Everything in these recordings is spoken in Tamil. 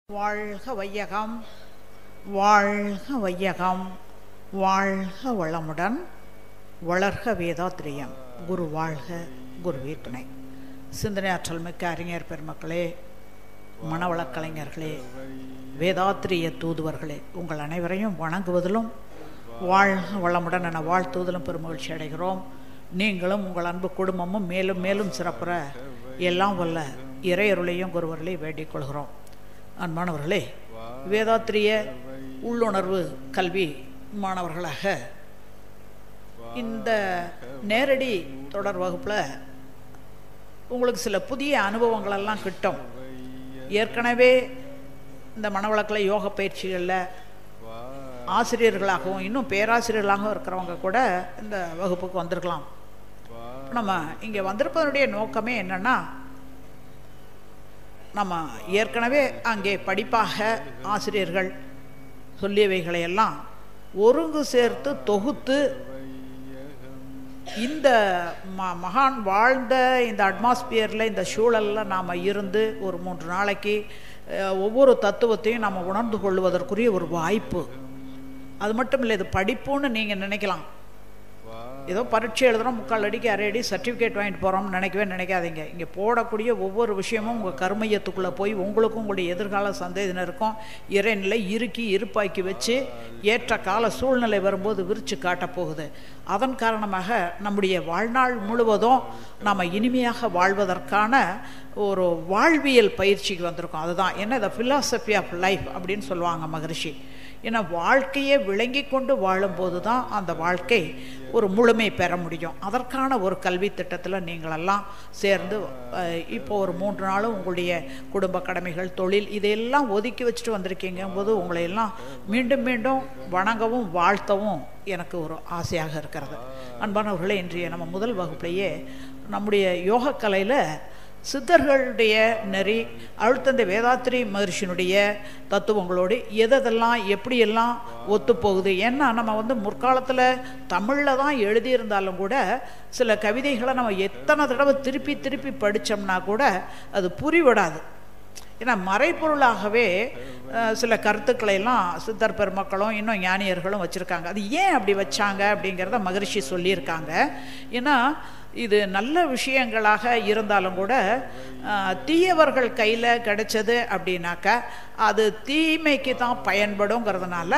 வாழ்க வையகம், வாழ்க வையகம், வாழ்க வளமுடன், வளர்க வேதாத்திரியம். குரு வாழ்க, குருவே துணை. சிந்தனை ஆற்றல் மிக்க அறிஞர் பெருமக்களே, மனவளக்கலைஞர்களே, வேதாத்திரிய தூதுவர்களே, உங்கள் அனைவரையும் வணங்குவதிலும் வாழ்க வளமுடன் என வாழ்த்துவதிலும் பெருமகிழ்ச்சி அடைகிறோம். நீங்களும் உங்கள் அன்பு குடும்பமும் மேலும் மேலும் சிறப்புற எல்லாம் வல்ல இறையருளையும் குருவர்களையும் வேண்டிக் கொள்கிறோம். அன்பானவர்களே, வேதாத்திரிய உள்ளுணர்வு கல்வி மாணவர்களாக இந்த நேரடி தொடர் வகுப்பில் உங்களுக்கு சில புதிய அனுபவங்களெல்லாம் கிட்டும். ஏற்கனவே இந்த மனவளக்கலை யோக பயிற்சிகளில் ஆசிரியர்களாகவும் இன்னும் பேராசிரியர்களாகவும் இருக்கிறவங்க கூட இந்த வகுப்புக்கு வந்திருக்கலாம். நம்ம இங்கே வந்திருப்பதனுடைய நோக்கமே என்னென்னா, நம்ம ஏற்கனவே அங்கே படிப்பாக ஆசிரியர்கள் சொல்லியவைகளையெல்லாம் ஒருங்கு சேர்த்து தொகுத்து இந்த மகான் வாழ்ந்த இந்த அட்மாஸ்பியரில், இந்த சூழலில் நாம் இருந்து ஒரு 3 நாளைக்கு ஒவ்வொரு தத்துவத்தையும் நாம் உணர்ந்து கொள்வதற்குரிய ஒரு வாய்ப்பு. அது மட்டும் இல்லை, இது படிப்புன்னு நீங்கள் நினைக்கலாம். ஏதோ பரீட்சை எழுதுகிறோம், 3/4 அடிக்கு 1/2 அடி சர்டிஃபிகேட் வாங்கிட்டு போகிறோம்னு நினைக்காதீங்க. இங்கே போடக்கூடிய ஒவ்வொரு விஷயமும் உங்கள் கர்மயத்துக்குள்ளே போய் உங்களுக்கும் உங்களுடைய எதிர்கால சந்ததியினருக்கும் இறைநிலை இருப்பாக்கி வச்சு ஏற்ற கால சூழ்நிலை வரும்போது விரித்து காட்டப்போகுது. அதன் காரணமாக நம்முடைய வாழ்நாள் முழுவதும் நாம் இனிமையாக வாழ்வதற்கான ஒரு வாழ்வியல் பயிற்சிக்கு வந்திருக்கோம். அதுதான் என்ன, த ஃபிலாசபி ஆஃப் லைஃப் அப்படின்னு சொல்லுவாங்க மகரிஷி. ஏன்னா வாழ்க்கையை விளங்கி கொண்டு வாழும்போது தான் அந்த வாழ்க்கை ஒரு முழுமை பெற முடியும். அதற்கான ஒரு கல்வி திட்டத்தில் நீங்களெல்லாம் சேர்ந்து இப்போ ஒரு 3 நாளும் உங்களுடைய குடும்ப கடமைகள், தொழில் இதையெல்லாம் ஒதுக்கி வச்சுட்டு வந்திருக்கீங்க போது உங்களையெல்லாம் மீண்டும் மீண்டும் வணங்கவும் வாழ்த்தவும் எனக்கு ஒரு ஆசையாக இருக்கிறது. அன்பானவர்களே, இன்றைய நம்ம முதல் வகுப்புலேயே நம்முடைய யோகக்கலையில் சித்தர்களுடைய நெறி, அழுத்தந்த வேதாத்திரி மகரிஷினுடைய தத்துவங்களோடு எதெல்லாம் எப்படியெல்லாம் ஒத்துப்போகுது. ஏன்னா நம்ம முற்காலத்தில் தமிழில் தான் எழுதியிருந்தாலும் கூட சில கவிதைகளை நம்ம எத்தனை தடவை திருப்பி படித்தோம்னா கூட அது புரிவிடாது. ஏன்னா மறைப்பொருளாகவே சில கருத்துக்களையெல்லாம் சித்தர் பெருமக்களும் இன்னும் ஞானியர்களும் வச்சுருக்காங்க. அது ஏன் அப்படி வச்சாங்க அப்படிங்கிறத மகரிஷி சொல்லியிருக்காங்க. ஏன்னா இது நல்ல விஷயங்களாக இருந்தாலும் கூட தீயவர்கள் கையில் கிடைச்சது அப்படின்னாக்கா அது தீமைக்கு தான் பயன்படுங்கிறதுனால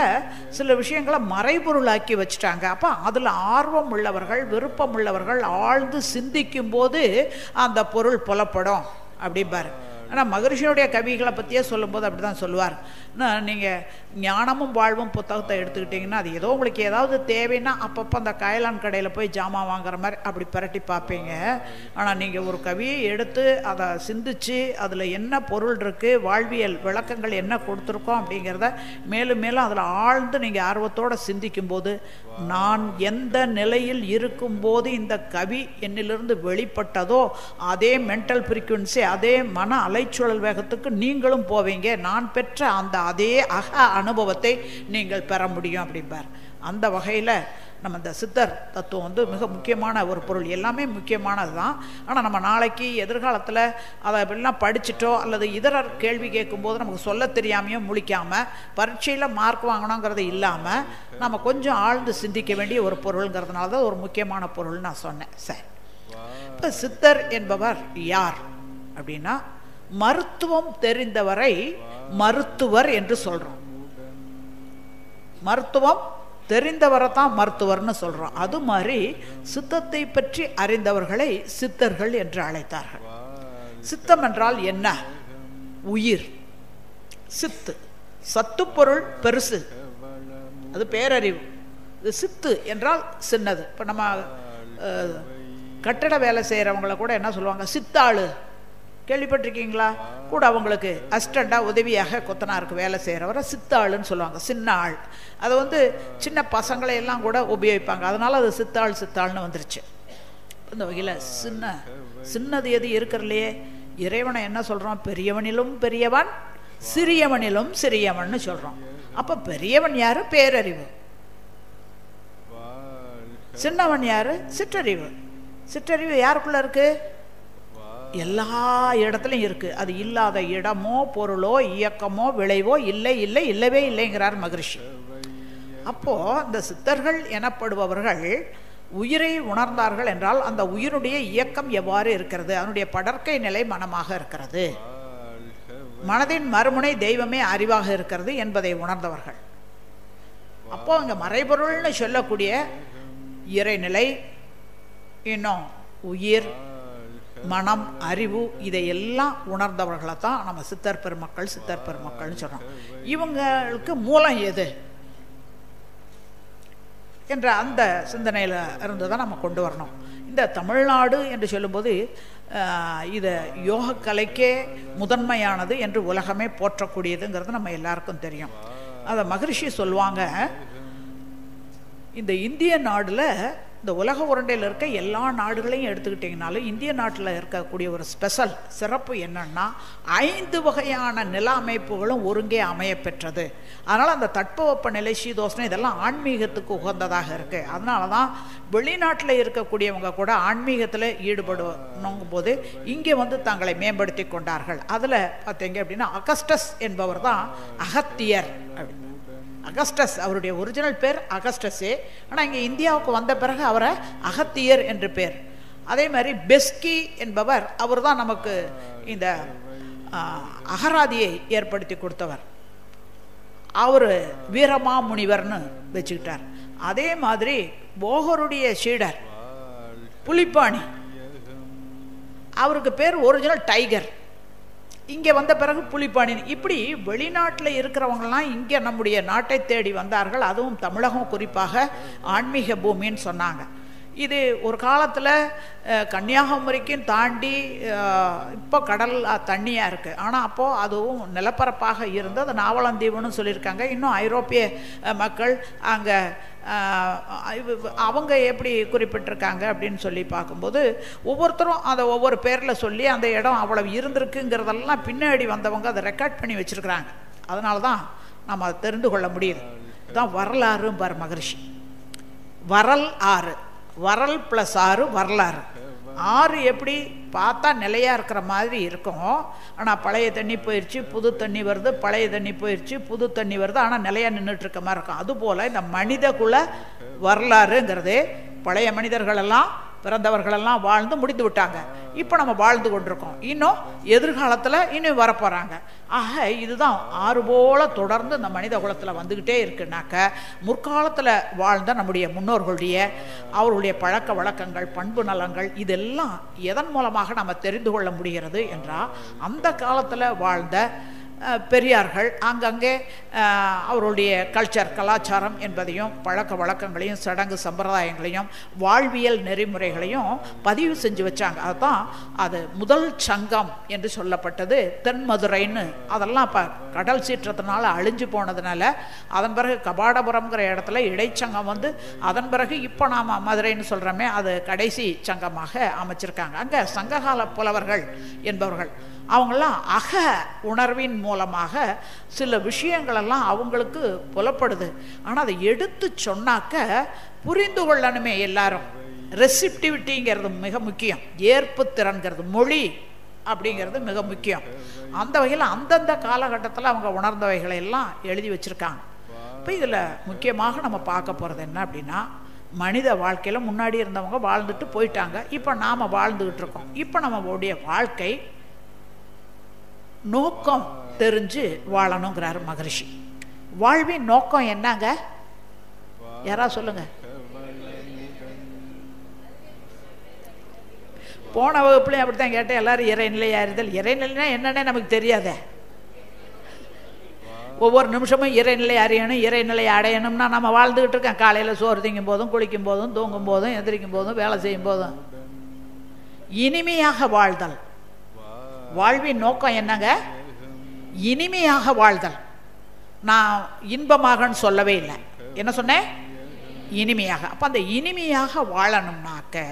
சில விஷயங்களை மறைபொருளாக்கி வச்சுட்டாங்க. அப்போ அதில் ஆர்வம் உள்ளவர்கள், விருப்பம் உள்ளவர்கள் ஆழ்ந்து சிந்திக்கும் போது அந்த பொருள் புலப்படும் அப்படிம்பார். ஆனால் மகரிஷியுடைய கவிகளை பற்றியே சொல்லும்போது அப்படி தான் சொல்லுவார். நீங்கள் ஞானமும் வாழ்வும் புத்தகத்தை எடுத்துக்கிட்டிங்கன்னா அது ஏதோ உங்களுக்கு ஏதாவது தேவைன்னா அப்பப்போ அந்த காயலான் கடையில் போய் ஜாமான் வாங்குற மாதிரி அப்படி பரட்டி பார்ப்பீங்க. ஆனால் நீங்கள் ஒரு கவியை எடுத்து அதை சிந்திச்சு அதில் என்ன பொருள் இருக்குது, வாழ்வியல் விளக்கங்கள் என்ன கொடுத்துருக்கோம் அப்படிங்கிறத மேலும் மேலும் அதில் ஆழ்ந்து நீங்கள் ஆர்வத்தோடு சிந்திக்கும்போது, நான் எந்த நிலையில் இருக்கும்போது இந்த கவி என்னிலிருந்து வெளிப்பட்டதோ அதே மென்டல் ஃப்ரீக்குவன்சி, அதே மன அலைச்சூழல் வேகத்துக்கு நீங்களும் போவீங்க. நான் பெற்ற அந்த அதே அனுபவத்தை நீங்கள் பெற முடியும் அப்படிம்பார். அந்த வகையில் நம்ம இந்த சித்தர் தத்துவம் மிக முக்கியமான ஒரு பொருள். எல்லாமே முக்கியமானது தான். ஆனால் நம்ம நாளைக்கு எதிர்காலத்தில் அதை எல்லாம் படிச்சுட்டோ அல்லது இதர கேள்வி கேட்கும்போது நமக்கு சொல்ல தெரியாமையோ முழிக்காமல் பரீட்சையில் மார்க் வாங்கணுங்கிறது இல்லாமல் நம்ம கொஞ்சம் ஆழ்ந்து சிந்திக்க வேண்டிய ஒரு பொருளுங்கிறதுனால தான் ஒரு முக்கியமான பொருள்னு நான் சொன்னேன். சரி, இப்போ சித்தர் என்பவர் யார் அப்படின்னா, மருத்துவம் தெரிந்தவரை மருத்துவர் என்று சொல்கிறோம். மருத்துவம் தெரிந்தவரை தான் மருத்துவர்னு சொல்கிறோம். அது மாதிரி சித்தத்தை பற்றி அறிந்தவர்களை சித்தர்கள் என்று அழைத்தார்கள். சித்தம் என்றால் என்ன? உயிர். சித்து, சத்துப்பொருள் பெருசு, அது பேரறிவு. இது சித்து என்றால் சின்னது. இப்போ நம்ம கட்டட வேலை செய்கிறவங்கள கூட என்ன சொல்லுவாங்க, சித்தாளு. கேள்விப்பட்டிருக்கீங்களா? கூட அவங்களுக்கு அசிஸ்டண்டாக உதவியாக கொத்தனாருக்கு வேலை செய்கிறவரை சித்தாளுன்னு சொல்லுவாங்க. சின்ன ஆள். அதை சின்ன பசங்களையெல்லாம் கூட உபயோகிப்பாங்க. அதனால் அது சித்தாள்னு வந்துருச்சு. இந்த வகையில் சின்னது எது இருக்கிறலையே, இறைவனை என்ன சொல்கிறோம்? பெரியவனிலும் பெரியவன், சிறியவனிலும் சிறியவன்னு சொல்கிறோம். அப்போ பெரியவன் யார்? பேரறிவு. சின்னவன் யார்? சிற்றறிவு. சிற்றறிவு யாருக்குள்ள இருக்கு? எல்லா இடத்துலையும் இருக்குது. அது இல்லாத இடமோ பொருளோ இயக்கமோ விளைவோ இல்லை இல்லை இல்லவே இல்லைங்கிறார் மகரிஷி. அப்போது இந்த சித்தர்கள் எனப்படுபவர்கள் உயிரை உணர்ந்தார்கள் என்றால் அந்த உயிருடைய இயக்கம் எவ்வாறு இருக்கிறது, அதனுடைய படர்க்கை நிலை மனமாக இருக்கிறது, மனதின் மறுமுனை தெய்வமே அறிவாக இருக்கிறது என்பதை உணர்ந்தவர்கள். அப்போ அங்கே மறைபொருள்னு சொல்லக்கூடிய இறைநிலை, இன்னும் உயிர், மனம், அறிவு, இதையெல்லாம் உணர்ந்தவர்களை தான் நம்ம சித்தர் பெருமக்கள்னு சொல்கிறோம். இவங்களுக்கு மூலம் எது என்ற அந்த சிந்தனையில் இருந்து தான் நம்ம கொண்டு வரணும். இந்த தமிழ்நாடு என்று சொல்லும்போது இது யோகக்கலைக்கே முதன்மையானது என்று உலகமே போற்றக்கூடியதுங்கிறது நம்ம எல்லாருக்கும் தெரியும். அதை மகரிஷி சொல்லுவாங்க, இந்த இந்திய நாடில், இந்த உலக உருண்டையில் இருக்க எல்லா நாடுகளையும் எடுத்துக்கிட்டிங்கனாலும் இந்திய நாட்டில் இருக்கக்கூடிய ஒரு ஸ்பெஷல் சிறப்பு என்னன்னா 5 வகையான நில அமைப்புகளும் ஒருங்கே அமைய பெற்றது. அதனால் அந்த தட்பவெப்ப நிலை, சீதோஷ்ணம் இதெல்லாம் ஆன்மீகத்துக்கு உகந்ததாக இருக்குது. அதனால தான் வெளிநாட்டில் இருக்கக்கூடியவங்க கூட ஆன்மீகத்தில் ஈடுபடணுங்கும் போது இங்கே வந்து தங்களை மேம்படுத்தி கொண்டார்கள். அதில் பார்த்தீங்க அப்படின்னா அகஸ்டஸ் என்பவர் தான் அகத்தியர். அகஸ்டஸ் அவருடைய ஒரிஜினல் பேர் அகஸ்டஸே, ஆனால் இங்கே இந்தியாவுக்கு வந்த பிறகு அவரை அகத்தியர் என்று பேர். அதே மாதிரி பெஸ்கி என்பவர், அவர் தான் நமக்கு இந்த அகராதியை ஏற்படுத்தி கொடுத்தவர். அவர் வீரமாமுனிவர்னு வச்சுக்கிட்டார். அதே மாதிரி போகருடைய சீடர் புலிப்பாணி, அவருக்கு பேர் ஒரிஜினல் டைகர், இங்கே வந்த பிறகு புலிப்பாணி. இப்படி வெளிநாட்டில் இருக்கிறவங்கலாம் இங்கே நம்முடைய நாட்டை தேடி வந்தார்கள். அதுவும் தமிழகம் குறிப்பாக ஆன்மீக பூமின்னு சொன்னாங்க. இது ஒரு காலத்தில் கன்னியாகுமரிக்கும் தாண்டி இப்போ கடல் தண்ணியாக இருக்குது. ஆனால் அப்போது அதுவும் நிலப்பரப்பாக இருந்து அது நாவலந்தீவுன்னு சொல்லியிருக்காங்க. இன்னும் ஐரோப்பிய மக்கள் அங்கே அவங்க எப்படி குறிப்பிட்டிருக்காங்க அப்படின்னு சொல்லி பார்க்கும்போது ஒவ்வொருத்தரும் அதை ஒவ்வொரு பேரில் சொல்லி அந்த இடம் அவ்வளவு இருந்திருக்குங்கிறதெல்லாம் பின்னாடி வந்தவங்க அதை ரெக்கார்ட் பண்ணி வச்சுருக்குறாங்க. அதனால தான் நம்ம அதை தெரிந்து கொள்ள முடியுது. இதுதான் வரலாறும் பார் மகரிஷி. வரல் ஆறு, வரல் ப்ளஸ் ஆறு வரலாறு. ஆறு எப்படி பார்த்தா நிலையாக இருக்கிற மாதிரி இருக்கும், ஆனால் பழைய தண்ணி போயிடுச்சு புது தண்ணி வருது, பழைய தண்ணி போயிடுச்சு புது தண்ணி வருது, ஆனால் நிலையாக நின்றுட்டு இருக்க மாதிரி இருக்கும். அதுபோல் இந்த மனித குல வரலாறுங்கிறது பழைய மனிதர்களெல்லாம் பிறந்தவர்களெல்லாம் வாழ்ந்து முடிந்து விட்டாங்க. இப்போ நம்ம வாழ்ந்து கொண்டிருக்கோம், இன்னும் எதிர்காலத்தில் இன்னும் வரப்போகிறாங்க. ஆக இதுதான் ஆறு போல தொடர்ந்து இந்த மனித குலத்தில் வந்துக்கிட்டே இருக்குனாக்க முற்காலத்தில் வாழ்ந்த நம்முடைய முன்னோர்களுடைய அவருடைய பழக்க வழக்கங்கள், பண்பு நலங்கள் இதெல்லாம் எதன் மூலமாக நம்ம தெரிந்து கொள்ள முடிகிறது என்றால் அந்த காலத்தில் வாழ்ந்த பெரியார்கள் அங்கங்கே அவருடைய கல்ச்சர், கலாச்சாரம் என்பதையும் பழக்க வழக்கங்களையும் சடங்கு சம்பிரதாயங்களையும் வாழ்வியல் நெறிமுறைகளையும் பதிவு செஞ்சு வச்சாங்க. அதுதான் அது முதல் சங்கம் என்று சொல்லப்பட்டது தென்மதுரைன்னு. அதெல்லாம் இப்போ கடல் சீற்றத்தினால அழிஞ்சு போனதுனால அதன் பிறகு கபாடபுரம்ங்கிற இடத்துல இடைச்சங்கம் வந்து அதன் பிறகு இப்போ நாம் மதுரைன்னு சொல்கிறோமே அது கடைசி சங்கமாக அமைச்சிருக்காங்க. அங்கே சங்ககால புலவர்கள் என்பவர்கள் அவங்களாம் அக உணர்வின் மூலமாக சில விஷயங்களெல்லாம் அவங்களுக்கு புலப்படுது. ஆனால் அதை எடுத்து சொன்னாக்க புரிந்து கொள்ளணுமே எல்லாரும். ரெசிப்டிவிட்டிங்கிறது மிக முக்கியம், ஏற்பு திறன்கிறது, மொழி அப்படிங்கிறது மிக முக்கியம். அந்த வகையில் அந்தந்த காலகட்டத்தில் அவங்க உணர்ந்தவைகளை எல்லாம் எழுதி வச்சுருக்காங்க. இப்போ இதில் முக்கியமாக நம்ம பார்க்க போகிறது என்ன அப்படின்னா, மனித வாழ்க்கையில் முன்னாடி இருந்தவங்க வாழ்ந்துட்டு போயிட்டாங்க, இப்போ நாம் வாழ்ந்துக்கிட்டு இருக்கோம். இப்போ நம்மளுடைய வாழ்க்கை நோக்கம் தெரிஞ்சு வாழணுங்கிறாரு மகரிஷி. வாழ்வின் நோக்கம் என்னங்க, யாரா சொல்லுங்க. போன வகுப்புலையும் அப்படித்தான் கேட்டேன், எல்லாரும் இறைநிலையா இருந்தல். இறைநிலைனா என்னன்னே நமக்கு தெரியாதே. ஒவ்வொரு நிமிஷமும் இறைநிலை அறியணும், இறைநிலை அடையணும்னா நம்ம வாழ்ந்துக்கிட்டு இருக்கோம். காலையில் சோறு திங்கும் போதும், குளிக்கும் போதும், தூங்கும் போதும், எந்திரிக்கும் போதும், வேலை செய்யும் போதும். இனிமையாக வாழ்தல் வாழ்வின் நோக்கம் என்னங்க, இனிமையாக வாழ்தல். நான் இன்பமாகன்னு சொல்லவே இல்லை, என்ன சொன்னேன், இனிமையாக. அப்போ அந்த இனிமையாக வாழணும்னாக்க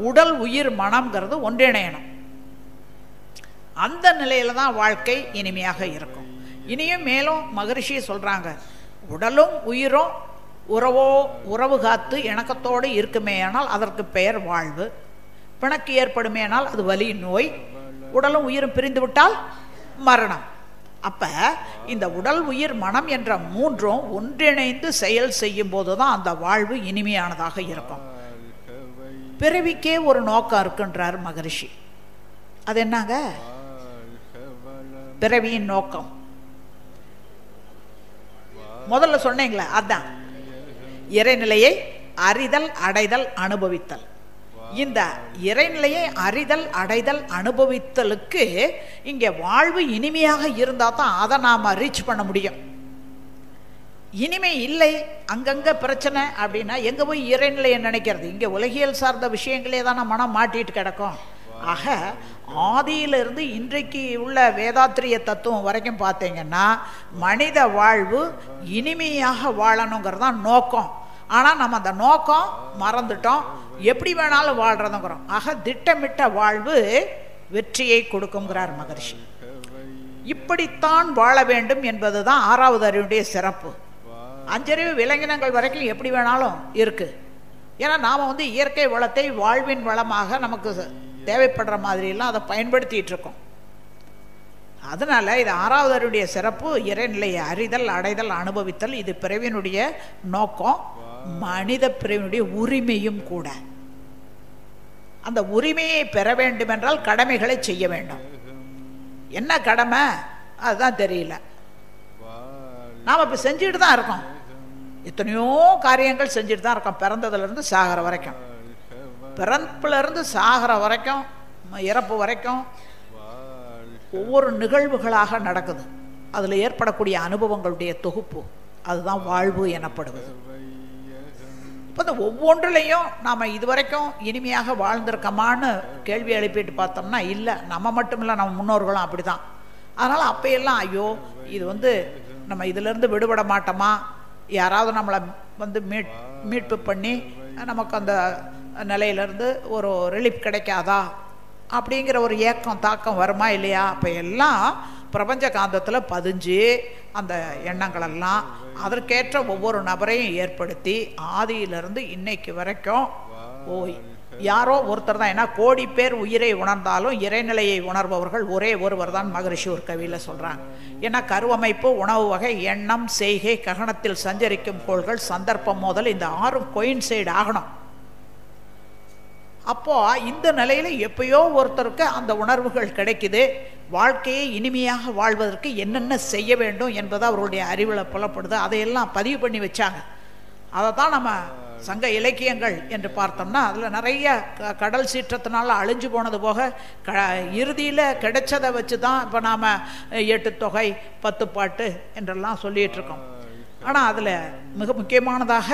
உடல் உயிர் மனம்ங்கிறது ஒன்றிணையணும். அந்த நிலையில தான் வாழ்க்கை இனிமையாக இருக்கும். இனியும் மேலும் மகரிஷி சொல்றாங்க, உடலும் உயிரும் உறவு காத்து இணக்கத்தோடு இருக்குமே ஆனால் அதற்கு பெயர் வாழ்வு. பிணக்கு ஏற்படுமேனால் அது வலி, நோய். உடலும் உயிரும் பிரிந்து விட்டால் மரணம். அப்ப இந்த உடல், உயிர், மனம் என்ற மூன்றும் ஒன்றிணைந்து செயல் செய்யும் போதுதான் அந்த வாழ்வு இனிமையானதாக இருக்கும். பிறவிக்கே ஒரு நோக்கம் இருக்குன்றார் மகரிஷி. அது என்னங்க பிறவியின் நோக்கம்? முதல்ல சொன்னீங்களே, அதான் இறைநிலையை அறிதல், அடைதல், அனுபவித்தல். இந்த இறைநிலையை அறிதல், அடைதல், அனுபவித்தலுக்கு இங்கே வாழ்வு இனிமையாக இருந்தால் தான் அதை நாம் ரீச் பண்ண முடியும். இனிமை இல்லை, அங்கங்க பிரச்சனை அப்படின்னா எங்கே போய் இறைநிலையை நினைக்கிறது? இங்கே உலகியல் சார்ந்த விஷயங்களே தான் மனம் மாட்டிட்டு கிடக்கும். ஆக ஆதியிலிருந்து இன்றைக்கு உள்ள வேதாத்திரிய தத்துவம் வரைக்கும் பார்த்தீங்கன்னா மனித வாழ்வு இனிமையாக வாழணுங்கிறது தான் நோக்கம். ஆனால் நம்ம அந்த நோக்கம் மறந்துட்டோம், எப்படி வேணாலும் வாழ்றதுங்கிறோம். ஆக திட்டமிட்ட வாழ்வு வெற்றியை கொடுக்குங்கிறார் மகரிஷி. இப்படித்தான் வாழ வேண்டும் என்பது தான் 6வது அறிவுடைய சிறப்பு. 5 அறிவு விலங்கினங்கள் வரைக்கும் எப்படி வேணாலும் இருக்கு. ஏன்னா நாம் இயற்கை வளத்தை வாழ்வின் வளமாக நமக்கு தேவைப்படுற மாதிரிலாம் அதை பயன்படுத்திட்டு இருக்கோம். அதனால இது 6வது அறிவுடைய சிறப்பு. இறைநிலையை அறிதல், அடைதல், அனுபவித்தல். இது பிறவியினுடைய நோக்கம், மனித பிறவியினுடைய உரிமையும் கூட. அந்த உரிமையை பெற வேண்டும் என்றால் கடமைகளை செய்ய வேண்டும். என்ன கடமை அதுதான் தெரியல. நாம் இப்போ செஞ்சுட்டு தான் இருக்கோம். எத்தனையோ காரியங்கள் செஞ்சுட்டு தான் இருக்கோம், பிறந்ததுலேருந்து சாகிற வரைக்கும். பிறப்பிலிருந்து சாகிற வரைக்கும், இறப்பு வரைக்கும் ஒவ்வொரு நிகழ்வுகளாக நடக்குது. அதில் ஏற்படக்கூடிய அனுபவங்களுடைய தொகுப்பு, அதுதான் வாழ்வு எனப்படுவது. இப்போ இந்த ஒவ்வொன்றிலையும் நாம் இதுவரைக்கும் இனிமையாக வாழ்ந்திருக்கோமான்னு கேள்வி எழுப்பிட்டு பார்த்தோம்னா இல்லை. நம்ம மட்டும் இல்லை, நம்ம முன்னோர்களும் அப்படி தான். அதனால் அப்பையெல்லாம் ஐயோ இது நம்ம இதிலேருந்து விடுபட மாட்டோமா, யாராவது நம்மளை மீட்பு பண்ணி நமக்கு அந்த நிலையிலேருந்து ஒரு ரிலீஃப் கிடைக்காதா அப்படிங்கிற ஒரு ஏக்கம் தாக்கம் வருமா இல்லையா? அப்போ எல்லாம் பிரபஞ்ச காந்தத்தில் பதிஞ்சு அந்த எண்ணங்களெல்லாம் அதற்கேற்ற ஒவ்வொரு நபரையும் ஏற்படுத்தி ஆதியிலிருந்து இன்னைக்கு வரைக்கும் யாரோ ஒருத்தர் தான். ஏன்னா கோடி பேர் உயிரை உணர்ந்தாலும் இறைநிலையை உணர்பவர்கள் ஒரே ஒருவர் தான் மகரிஷி ஒரு கவியில் சொல்கிறாங்க. ஏன்னா கருவமைப்பு, உணவு வகை, எண்ணம், செய்கை, ககனத்தில் சஞ்சரிக்கும் கோள்கள், சந்தர்ப்பம் முதல் இந்த 6 கோயின்சைடு ஆகணும். அப்போ இந்த நிலையில் எப்பயோ ஒருத்தருக்கு அந்த உணர்வுகள் கிடைக்குது. வாழ்க்கையை இனிமையாக வாழ்வதற்கு என்னென்ன செய்ய வேண்டும் என்பது அவருடைய அறிவில் புலப்படுது. அதையெல்லாம் பதிவு பண்ணி வச்சாங்க. அதை தான் நம்ம சங்க இலக்கியங்கள் என்று பார்த்தோம்னா அதில் நிறைய கடல் சீற்றத்தினால அழிஞ்சு போனது போக இறுதியில் கிடைச்சதை வச்சு தான் இப்போ நாம் 8 தொகை 10 பாட்டு என்றெல்லாம் சொல்லிகிட்டு இருக்கோம். ஆனால் அதில் மிக முக்கியமானதாக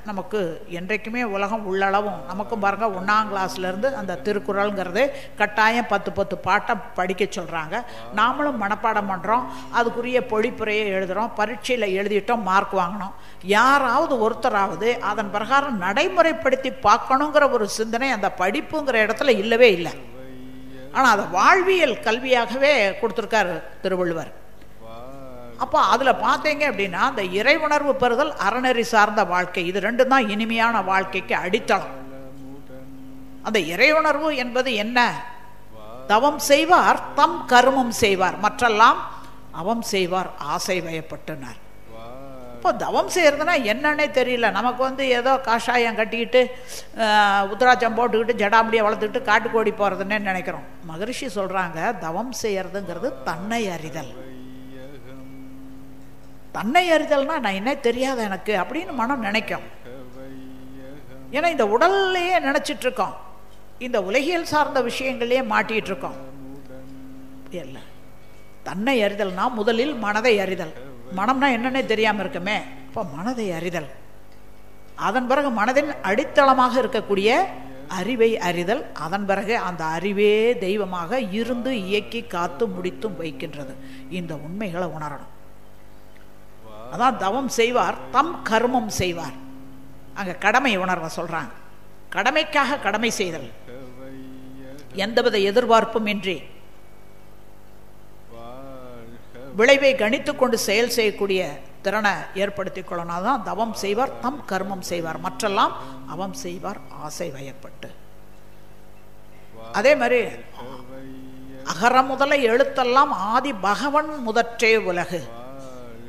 நமக்கு என்றைக்குமே உலகம் உள்ளளவும் நமக்கும் பாருங்கள் 1ஆம் கிளாஸ்லேருந்து அந்த திருக்குறள்ங்கிறது கட்டாயம் 10 பாட்டை படிக்க சொல்கிறாங்க. நாமளும் மனப்பாடம் பண்ணுறோம், அதுக்குரிய பொழிப்புரையை எழுதுகிறோம், பரீட்சையில் எழுதிட்டோம், மார்க் வாங்கினோம். யாராவது ஒருத்தராவது அதன் பிரகாரம் நடைமுறைப்படுத்தி பார்க்கணுங்கிற ஒரு சிந்தனை அந்த படிப்புங்கிற இடத்துல இல்லவே இல்லை. ஆனால் அதை வாழ்வியல் கல்வியாகவே கொடுத்துருக்காரு திருவள்ளுவர். அப்போ அதில் பார்த்தீங்க அப்படின்னா அந்த இறை உணர்வு பெறுதல், அறநெறி சார்ந்த வாழ்க்கை, இது 2 தான் இனிமையான வாழ்க்கைக்கு அடித்தளம். அந்த இறை உணர்வு என்பது என்ன? தவம் செய்வார் தம் கருமம் செய்வார், மற்றெல்லாம் அவம் செய்வார் ஆசை வயப்பட்டுனார். இப்போ தவம் செய்கிறதுனா என்னன்னே தெரியல. நமக்கு ஏதோ காஷாயம் கட்டிக்கிட்டு உத்தராட்சம் போட்டுக்கிட்டு ஜடாமுடியை வளர்த்துக்கிட்டு காட்டுக்கோடி போகிறதுன்னே நினைக்கிறோம். மகரிஷி சொல்கிறாங்க தவம் செய்கிறதுங்கிறது தன்னை அறிதல். தன்னை அறிதல்னா நான் என்ன தெரியாத எனக்கு அப்படின்னு மனம் நினைக்கும். ஏன்னா இந்த உடல்லையே நினச்சிட்டு இருக்கோம், இந்த உலகியல் சார்ந்த விஷயங்களையே மாட்டிகிட்டு இருக்கோம். இல்லை, தன்னை அறிதல்னா முதலில் மனதை அறிதல். மனம்னா என்னன்னே தெரியாமல் இருக்குமே, இப்போ மனதை அறிதல். அதன் பிறகு மனதின் அடித்தளமாக இருக்கக்கூடிய அறிவை அறிதல். அதன் பிறகு அந்த அறிவே தெய்வமாக இருந்து இயக்கி காத்து முடித்தும் வைக்கின்றது. இந்த உண்மைகளை உணரணும். அதான் தவம் செய்வார் தம் கர்மம் செய்வார். அங்கே கடமை உணர்வை சொல்கிறாங்க. கடமைக்காக கடமை செய்தல், எந்தவித எதிர்பார்ப்பும் இன்றி விளைவை கணித்து கொண்டு செயல் செய்யக்கூடிய திறனை ஏற்படுத்திக் கொள்ளணும். தான் தவம் செய்வார் தம் கர்மம் செய்வார், மற்றெல்லாம் அவம் செய்வார் ஆசை வயப்பட்டு. அதே மாதிரி அகர முதல எழுத்தெல்லாம் ஆதி பகவன் முதற்றே உலகு.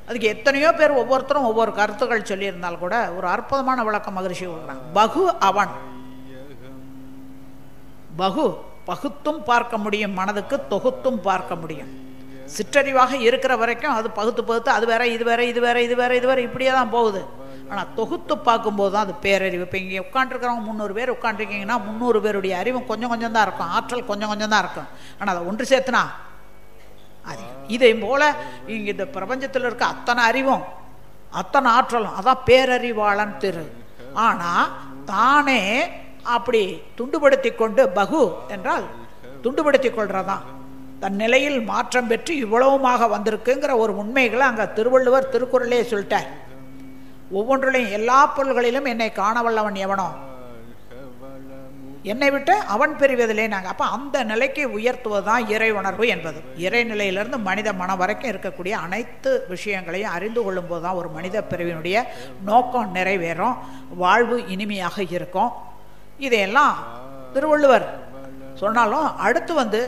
அதுக்கு எத்தனையோ பேர் ஒவ்வொருத்தரும் ஒவ்வொரு கருத்துக்கள் சொல்லியிருந்தால் கூட ஒரு அற்புதமான விளக்கம் மகரிஷி கொடுக்குறாங்க. பகு அவன், பகு பகுத்தும் பார்க்க முடியும், மனதுக்கு தொகுத்தும் பார்க்க முடியும். சிற்றறிவாக இருக்கிற வரைக்கும் அது பகுத்து பகுத்து அது வேற இது வேற இது வேற இது வேற இது வேற இப்படியே தான் போகுது. ஆனால் தொகுத்து பார்க்கும்போது தான் அது பேரறிவு. இப்போ இங்கே உட்காந்துருக்கிறவங்க 300 பேர் உட்காந்துருக்கீங்கன்னா 300 பேருடைய அறிவும் கொஞ்சம் கொஞ்சம் தான் இருக்கும், ஆற்றல் கொஞ்சம் கொஞ்சம் தான் இருக்கும். ஆனால் அதை ஒன்று சேர்த்துனா அது இதே போல் இங்கே இந்த பிரபஞ்சத்தில் இருக்க அத்தனை அறிவும் அத்தனை ஆற்றலும் அதான் பேரறிவாளன் திரு. ஆனால் தானே அப்படி துண்டுபடுத்தி கொண்டு பகு என்றால் துண்டுபடுத்தி கொள்றதான் தன் நிலையில் மாற்றம் பெற்று இவ்வளவுமாக வந்திருக்குங்கிற ஒரு உண்மைகளை அங்கே திருவள்ளுவர் திருக்குறளே சொல்லிட்டார். ஒவ்வொன்றிலையும் எல்லா பொருள்களிலும் என்னை காண வல்லவன் எவனோ என்னை விட்டு அவன் பெறுவதில்லை. நாங்கள் அப்போ அந்த நிலைக்கு உயர்த்துவது தான் இறை உணர்வு என்பது. இறைநிலையிலிருந்து மனித மனம் வரைக்கும் இருக்கக்கூடிய அனைத்து விஷயங்களையும் அறிந்து கொள்ளும் போது தான் ஒரு மனித பிரிவினுடைய நோக்கம் நிறைவேறும், வாழ்வு இனிமையாக இருக்கும். இதையெல்லாம் திருவள்ளுவர் சொன்னாலும் அடுத்து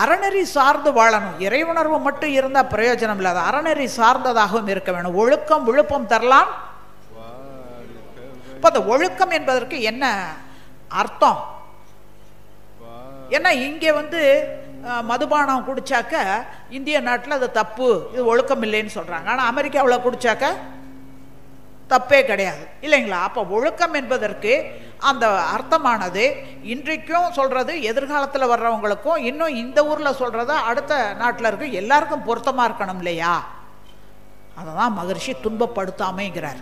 அறநெறி சார்ந்து வாழணும். இறை உணர்வு மட்டும் இருந்தால் பிரயோஜனம் இல்லாத அறநெறி சார்ந்ததாகவும் இருக்க வேணும். ஒழுக்கம் விழுப்பம் தரலாம். இப்போ அந்த ஒழுக்கம் என்பதற்கு என்ன அர்த்தம்? ஏன்னா இங்கே மதுபானம் குடிச்சாக்க இந்திய நாட்டில் அது தப்பு, இது ஒழுக்கம் இல்லைன்னு சொல்றாங்க. ஆனால் அமெரிக்காவில் குடிச்சாக்க தப்பே கிடையாது இல்லைங்களா? அப்போ ஒழுக்கம் என்பதற்கு அந்த அர்த்தமானது இன்றைக்கும் சொல்றது, எதிர்காலத்தில் வர்றவங்களுக்கும், இன்னும் இந்த ஊரில் சொல்றத அடுத்த நாட்டில் இருக்க எல்லாருக்கும் பொருத்தமாக இருக்கணும் இல்லையா? அதை தான் மகரிஷி துன்பப்படுத்தாமைங்கிறார்.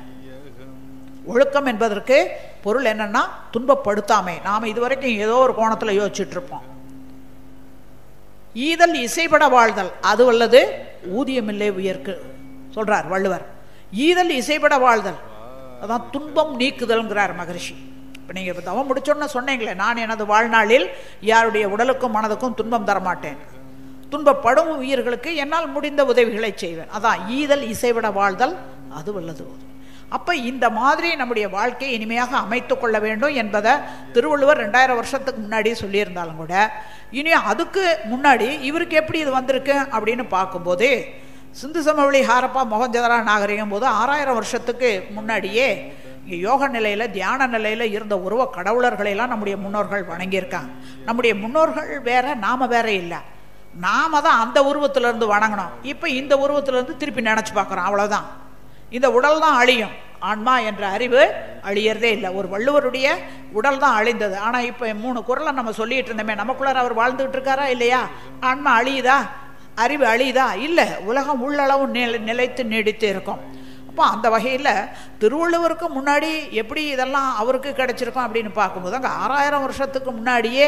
ஒழுக்கம் என்பதற்கு பொருள் என்னன்னா துன்பப்படுத்தாமை. நாம் இதுவரைக்கும் ஏதோ ஒரு கோணத்தில் யோசிச்சுட்டு இருப்போம். ஈதல் இசைப்பட வாழ்தல் அது வல்லது ஊதியமில்லை உயர்க்கு சொல்றார் வள்ளுவர். ஈதல் இசைப்பட வாழ்தல் அதான் துன்பம் நீக்குதல்ங்கிறார் மகரிஷி. இப்போ நீங்கள் இப்போ தவம் முடிச்சோன்னு சொன்னீங்களே, நான் எனது வாழ்நாளில் யாருடைய உடலுக்கும் மனதுக்கும் துன்பம் தரமாட்டேன், துன்பப்படும் உயிர்களுக்கு என்னால் முடிந்த உதவிகளை செய்வேன். அதான் ஈதல் இசைவிட வாழ்தல் அது வல்லது. அப்போ இந்த மாதிரி நம்முடைய வாழ்க்கையை இனிமையாக அமைத்து கொள்ள வேண்டும் என்பதை திருவள்ளுவர் 2000 வருஷத்துக்கு முன்னாடி சொல்லியிருந்தாலும் கூட, இனி அதுக்கு முன்னாடி இவருக்கு எப்படி இது வந்திருக்கு அப்படின்னு பார்க்கும்போது, சிந்து சமவெளி ஹாரப்பா மொஹஞ்சதாரோ நாகரிகம் போது 6000 வருஷத்துக்கு முன்னாடியே இங்கே யோக நிலையில் தியான நிலையில் இருந்த உருவ கடவுளர்களெல்லாம் நம்முடைய முன்னோர்கள் வணங்கியிருக்காங்க. நம்முடைய முன்னோர்கள் வேற, நாம வேற இல்லை. நாம தான் அந்த உருவத்திலிருந்து வணங்கணும். இப்போ இந்த உருவத்திலிருந்து திருப்பி நினச்சி பார்க்குறோம், அவ்வளோதான். இந்த உடல் தான் அழியும், ஆன்மா என்ற அறிவு அழியறதே இல்லை. ஒரு வள்ளுவருடைய உடல் தான் அழிந்தது. ஆனால் இப்போ 3 குறளை நம்ம சொல்லிட்டு இருந்தோமே, நமக்குள்ளார அவர் வாழ்ந்துகிட்டு இருக்காரா இல்லையா? ஆன்மா அழியுதா? அறிவு அழியுதா? இல்லை. உலகம் உள்ளளவு நிலைத்து நீடித்து இருக்கும். அப்போ அந்த வகையில் திருவள்ளுவருக்கு முன்னாடி எப்படி இதெல்லாம் அவருக்கு கிடைச்சிருக்கும் அப்படின்னு பார்க்கும்போது, அங்கே 6000 வருஷத்துக்கு முன்னாடியே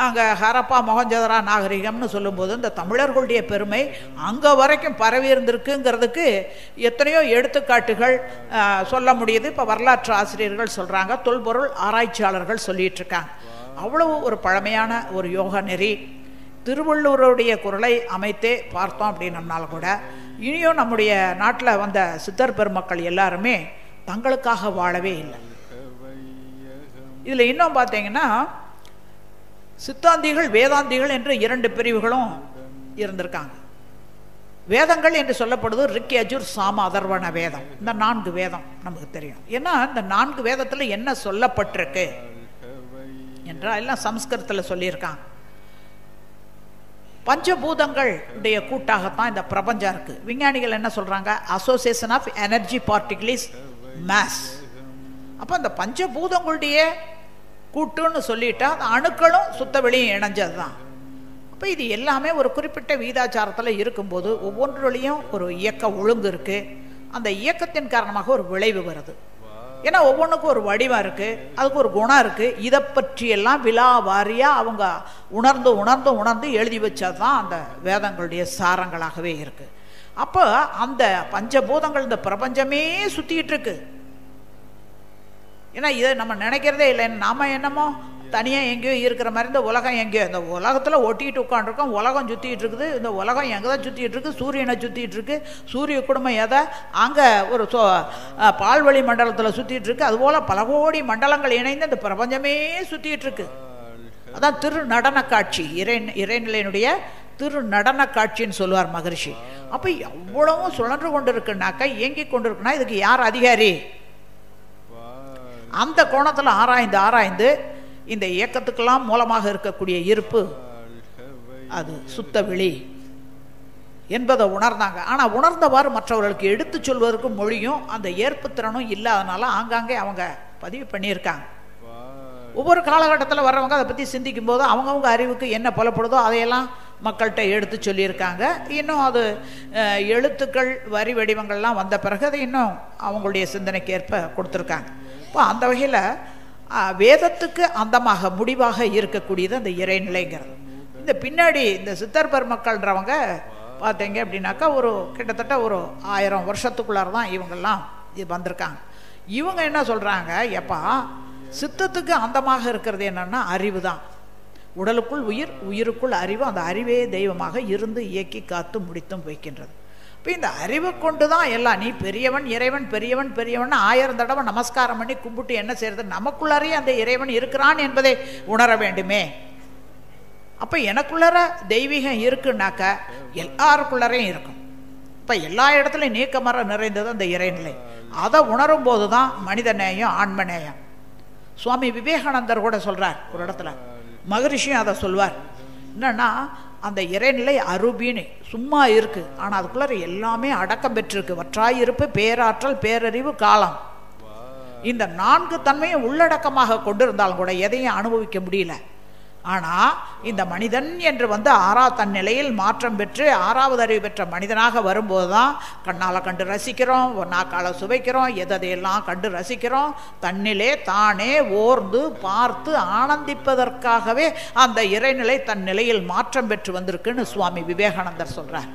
அங்கே ஹரப்பா மொஹஞ்சதாரோ நாகரிகம்னு சொல்லும்போது இந்த தமிழர்களுடைய பெருமை அங்கே வரைக்கும் பரவி இருந்திருக்குங்கிறதுக்கு எத்தனையோ எடுத்துக்காட்டுகள் சொல்ல முடியுது. இப்போ வரலாற்று ஆசிரியர்கள் சொல்கிறாங்க, தொல்பொருள் ஆராய்ச்சியாளர்கள் சொல்லிட்டு இருக்காங்க. அவ்வளவு ஒரு பழமையான ஒரு யோக நெறி. திருவள்ளுவருடைய குரலை அமைத்தே பார்த்தோம் அப்படின்னம்னால கூட இனியும் நம்முடைய நாட்டில் வந்த சித்தர் பெருமக்கள் எல்லாருமே தங்களுக்காக வாழவே இல்லை. இதில் இன்னும் பார்த்தீங்கன்னா சித்தாந்திகள் வேதாந்திகள் என்று 2 பிரிவுகளும் இருந்திருக்காங்க. வேதங்கள் என்று சொல்லப்படுவது ரிக் யஜுர் சாம அதர்வண வேதம். இந்த 4 வேதம் நமக்கு தெரியும். ஏன்னா இந்த 4 வேதத்தில் என்ன சொல்லப்பட்டிருக்கு என்றால் எல்லாம் சம்ஸ்கிருதத்தில் சொல்லியிருக்காங்க. பஞ்சபூதங்களுடைய கூட்டாகத்தான் இந்த பிரபஞ்சம் இருக்கு. விஞ்ஞானிகள் என்ன சொல்றாங்க? Association of energy particles mass. அப்போ அந்த பஞ்சபூதங்களுடைய கூட்டுன்னு சொல்லிட்டா அந்த அணுக்களும் சுத்த வெளியும் இணைஞ்சது தான். அப்போ இது எல்லாமே ஒரு குறிப்பிட்ட வீதாச்சாரத்தில் இருக்கும்போது ஒவ்வொன்றுலையும் ஒரு இயக்க ஒழுங்கு இருக்கு. அந்த இயக்கத்தின் காரணமாக ஒரு விளைவு வருது. ஏன்னா ஒவ்வொன்றுக்கும் ஒரு வடிவம் இருக்கு, அதுக்கு ஒரு குணம் இருக்கு. இதை பற்றியெல்லாம் விலாவாரியா அவங்க உணர்ந்து உணர்ந்து உணர்ந்து எழுதி வச்சது தான் அந்த வேதங்களுடைய சாரங்களாகவே இருக்கு. அப்போ அந்த பஞ்சபூதங்கள் இந்த பிரபஞ்சமே சுத்திட்டு இருக்கு. ஏன்னா இதை நம்ம நினைக்கிறதே இல்லை. நாம என்னமோ தனியாக எங்கேயோ இருக்கிற மாதிரி இந்த உலகம் எங்கேயோ, இந்த உலகத்தில் ஒட்டிகிட்டு உட்காந்துருக்கோம். உலகம் சுற்றிட்டு இருக்குது. இந்த உலகம் எங்கே தான் சுற்றிட்டு இருக்கு? சூரியனை சுற்றிட்டு இருக்கு. சூரிய குடும்பம் எதை அங்கே ஒரு பால்வழி மண்டலத்தில் சுற்றிட்டு இருக்கு. அதுபோல் பல கோடி மண்டலங்கள் இணைந்து இந்த பிரபஞ்சமே சுற்றிட்டு இருக்கு. அதான் திரு நடன காட்சி, இறைநிலையினுடைய திரு நடன காட்சின்னு சொல்லுவார் மகரிஷி. அப்போ எவ்வளவும் சுழன்று கொண்டு இருக்குன்னாக்கா, இயங்கி கொண்டு இருக்குன்னா இதுக்கு யார் அதிகாரி? அந்த கோணத்தில் ஆராய்ந்து இந்த இயக்கத்துக்கெல்லாம் மூலமாக இருக்கக்கூடிய இருப்பு அது சுத்த வெளி என்பதை உணர்ந்தாங்க. ஆனால் உணர்ந்தவாறு மற்றவர்களுக்கு எடுத்து சொல்வதற்கு மொழியும் அந்த ஏற்புத்திறனும் இல்லாதனால ஆங்காங்கே அவங்க பதிவு பண்ணியிருக்காங்க. ஒவ்வொரு காலகட்டத்தில் வர்றவங்க அதை பற்றி சிந்திக்கும் போது அவங்கவுங்க அறிவுக்கு என்ன புலப்படுதோ அதையெல்லாம் மக்கள்கிட்ட எடுத்து சொல்லியிருக்காங்க. இன்னும் அது எழுத்துக்கள் வரி வடிவங்கள்லாம் வந்த பிறகு அதை இன்னும் அவங்களுடைய சிந்தனைக்கு ஏற்ப கொடுத்துருக்காங்க. இப்போ அந்த வகையில் வேதத்துக்கு அந்தமாக முடிவாக இருக்கக்கூடியது அந்த இறைநிலைங்கிறது. இந்த பின்னாடி இந்த சித்தர் பெருமக்கள்ன்றவங்க பார்த்தீங்க அப்படின்னாக்கா ஒரு கிட்டத்தட்ட ஒரு 1000 வருஷத்துக்குள்ளார தான் இவங்கெல்லாம் இது வந்திருக்காங்க. இவங்க என்ன சொல்கிறாங்க, எப்பா சித்தத்துக்கு அந்தமாக இருக்கிறது என்னன்னா அறிவு தான். உடலுக்குள் உயிர், உயிருக்குள் அறிவு, அந்த அறிவே தெய்வமாக இருந்து இயக்கி காத்து முடித்தும் வைக்கின்றது. இப்போ இந்த அறிவை கொண்டு தான் எல்லாம், நீ பெரியவன் இறைவன் பெரியவன் பெரியவன் 1000 தடவை நமஸ்காரம் பண்ணி கும்பிட்டு என்ன செய்யறது? நமக்குள்ளாரையே அந்த இறைவன் இருக்கிறான் என்பதை உணர வேண்டுமே. அப்போ எனக்குள்ளார தெய்வீகம் இருக்குன்னாக்க எல்லாருக்குள்ளாரையும் இருக்கும். இப்போ எல்லா இடத்துலையும் நீக்கமர நிறைந்தது அந்த இறைநிலை. அதை உணரும் போது தான் மனித நேயம், ஆன்ம நேயம். சுவாமி விவேகானந்தர் கூட சொல்கிறார் ஒரு இடத்துல, மகரிஷியும் அதை சொல்வார். என்னன்னா அந்த இறைநிலை அரூபின்னு சும்மா இருக்குது, ஆனால் அதுக்குள்ளே எல்லாமே அடக்கம் பெற்றிருக்கு. வற்றாயிருப்பு, பேராற்றல், பேரறிவு, காலம். இந்த 4 தன்மையும் உள்ளடக்கமாக கொண்டு இருந்தாலும் கூட எதையும் அனுபவிக்க முடியல. ஆனால் இந்த மனிதன் என்று வந்து 6ஆம் தன்னிலையில் மாற்றம் பெற்று 6வது அறிவு பெற்ற மனிதனாக வரும்போது தான் கண்ணால் கண்டு ரசிக்கிறோம், நாக்கால் சுவைக்கிறோம், எதையெல்லாம் கண்டு ரசிக்கிறோம். தன்னிலே தானே ஓர்ந்து பார்த்து ஆனந்திப்பதற்காகவே அந்த இறைநிலை தன் நிலையில் மாற்றம் பெற்று வந்திருக்குன்னு சுவாமி விவேகானந்தர் சொல்கிறார்.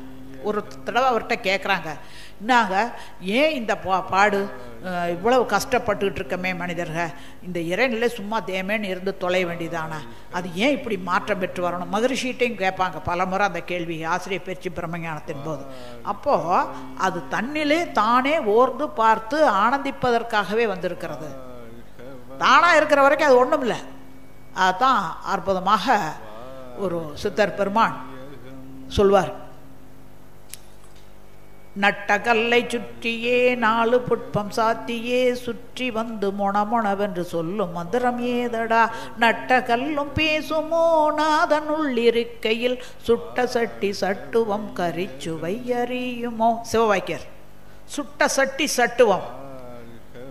ஒரு தடவை அவர்கிட்ட கேட்குறாங்க, என்னங்க ஏன் இந்த பாடு இவ்வளவு கஷ்டப்பட்டுக்கிட்டு இருக்கமே மனிதர்கள், இந்த இறைநிலை சும்மா தேமேன்னு இருந்து தொலை வேண்டியதானே, அது ஏன் இப்படி மாற்றம் பெற்று வரணும்? மகரிஷிட்டையும் கேட்பாங்க பல முறை அந்த கேள்வி, ஆசிரியர் பயிற்சி பிரம்மஞானத்தின் போது. அப்போது அது தன்னிலே தானே ஓர்ந்து பார்த்து ஆனந்திப்பதற்காகவே வந்திருக்கிறது. தானாக இருக்கிற வரைக்கும் அது ஒன்றும் இல்லை. அதுதான் அற்புதமாக ஒரு சித்தர் பெருமான் சொல்வார். நட்ட கல்லை சுற்றியே 4 புட்பம் சாத்தியே சுற்றி வந்து மொணமொணவென்று சொல்லும் மந்திரம் ஏதடா, நட்ட கல்லும் பேசுமோ நாதனுள்ளிருக்கையில் சுட்ட சட்டி சட்டுவம் கரிச்சுவை அறியுமோ. சிவவாக்கியர். சுட்ட சட்டி சட்டுவம்,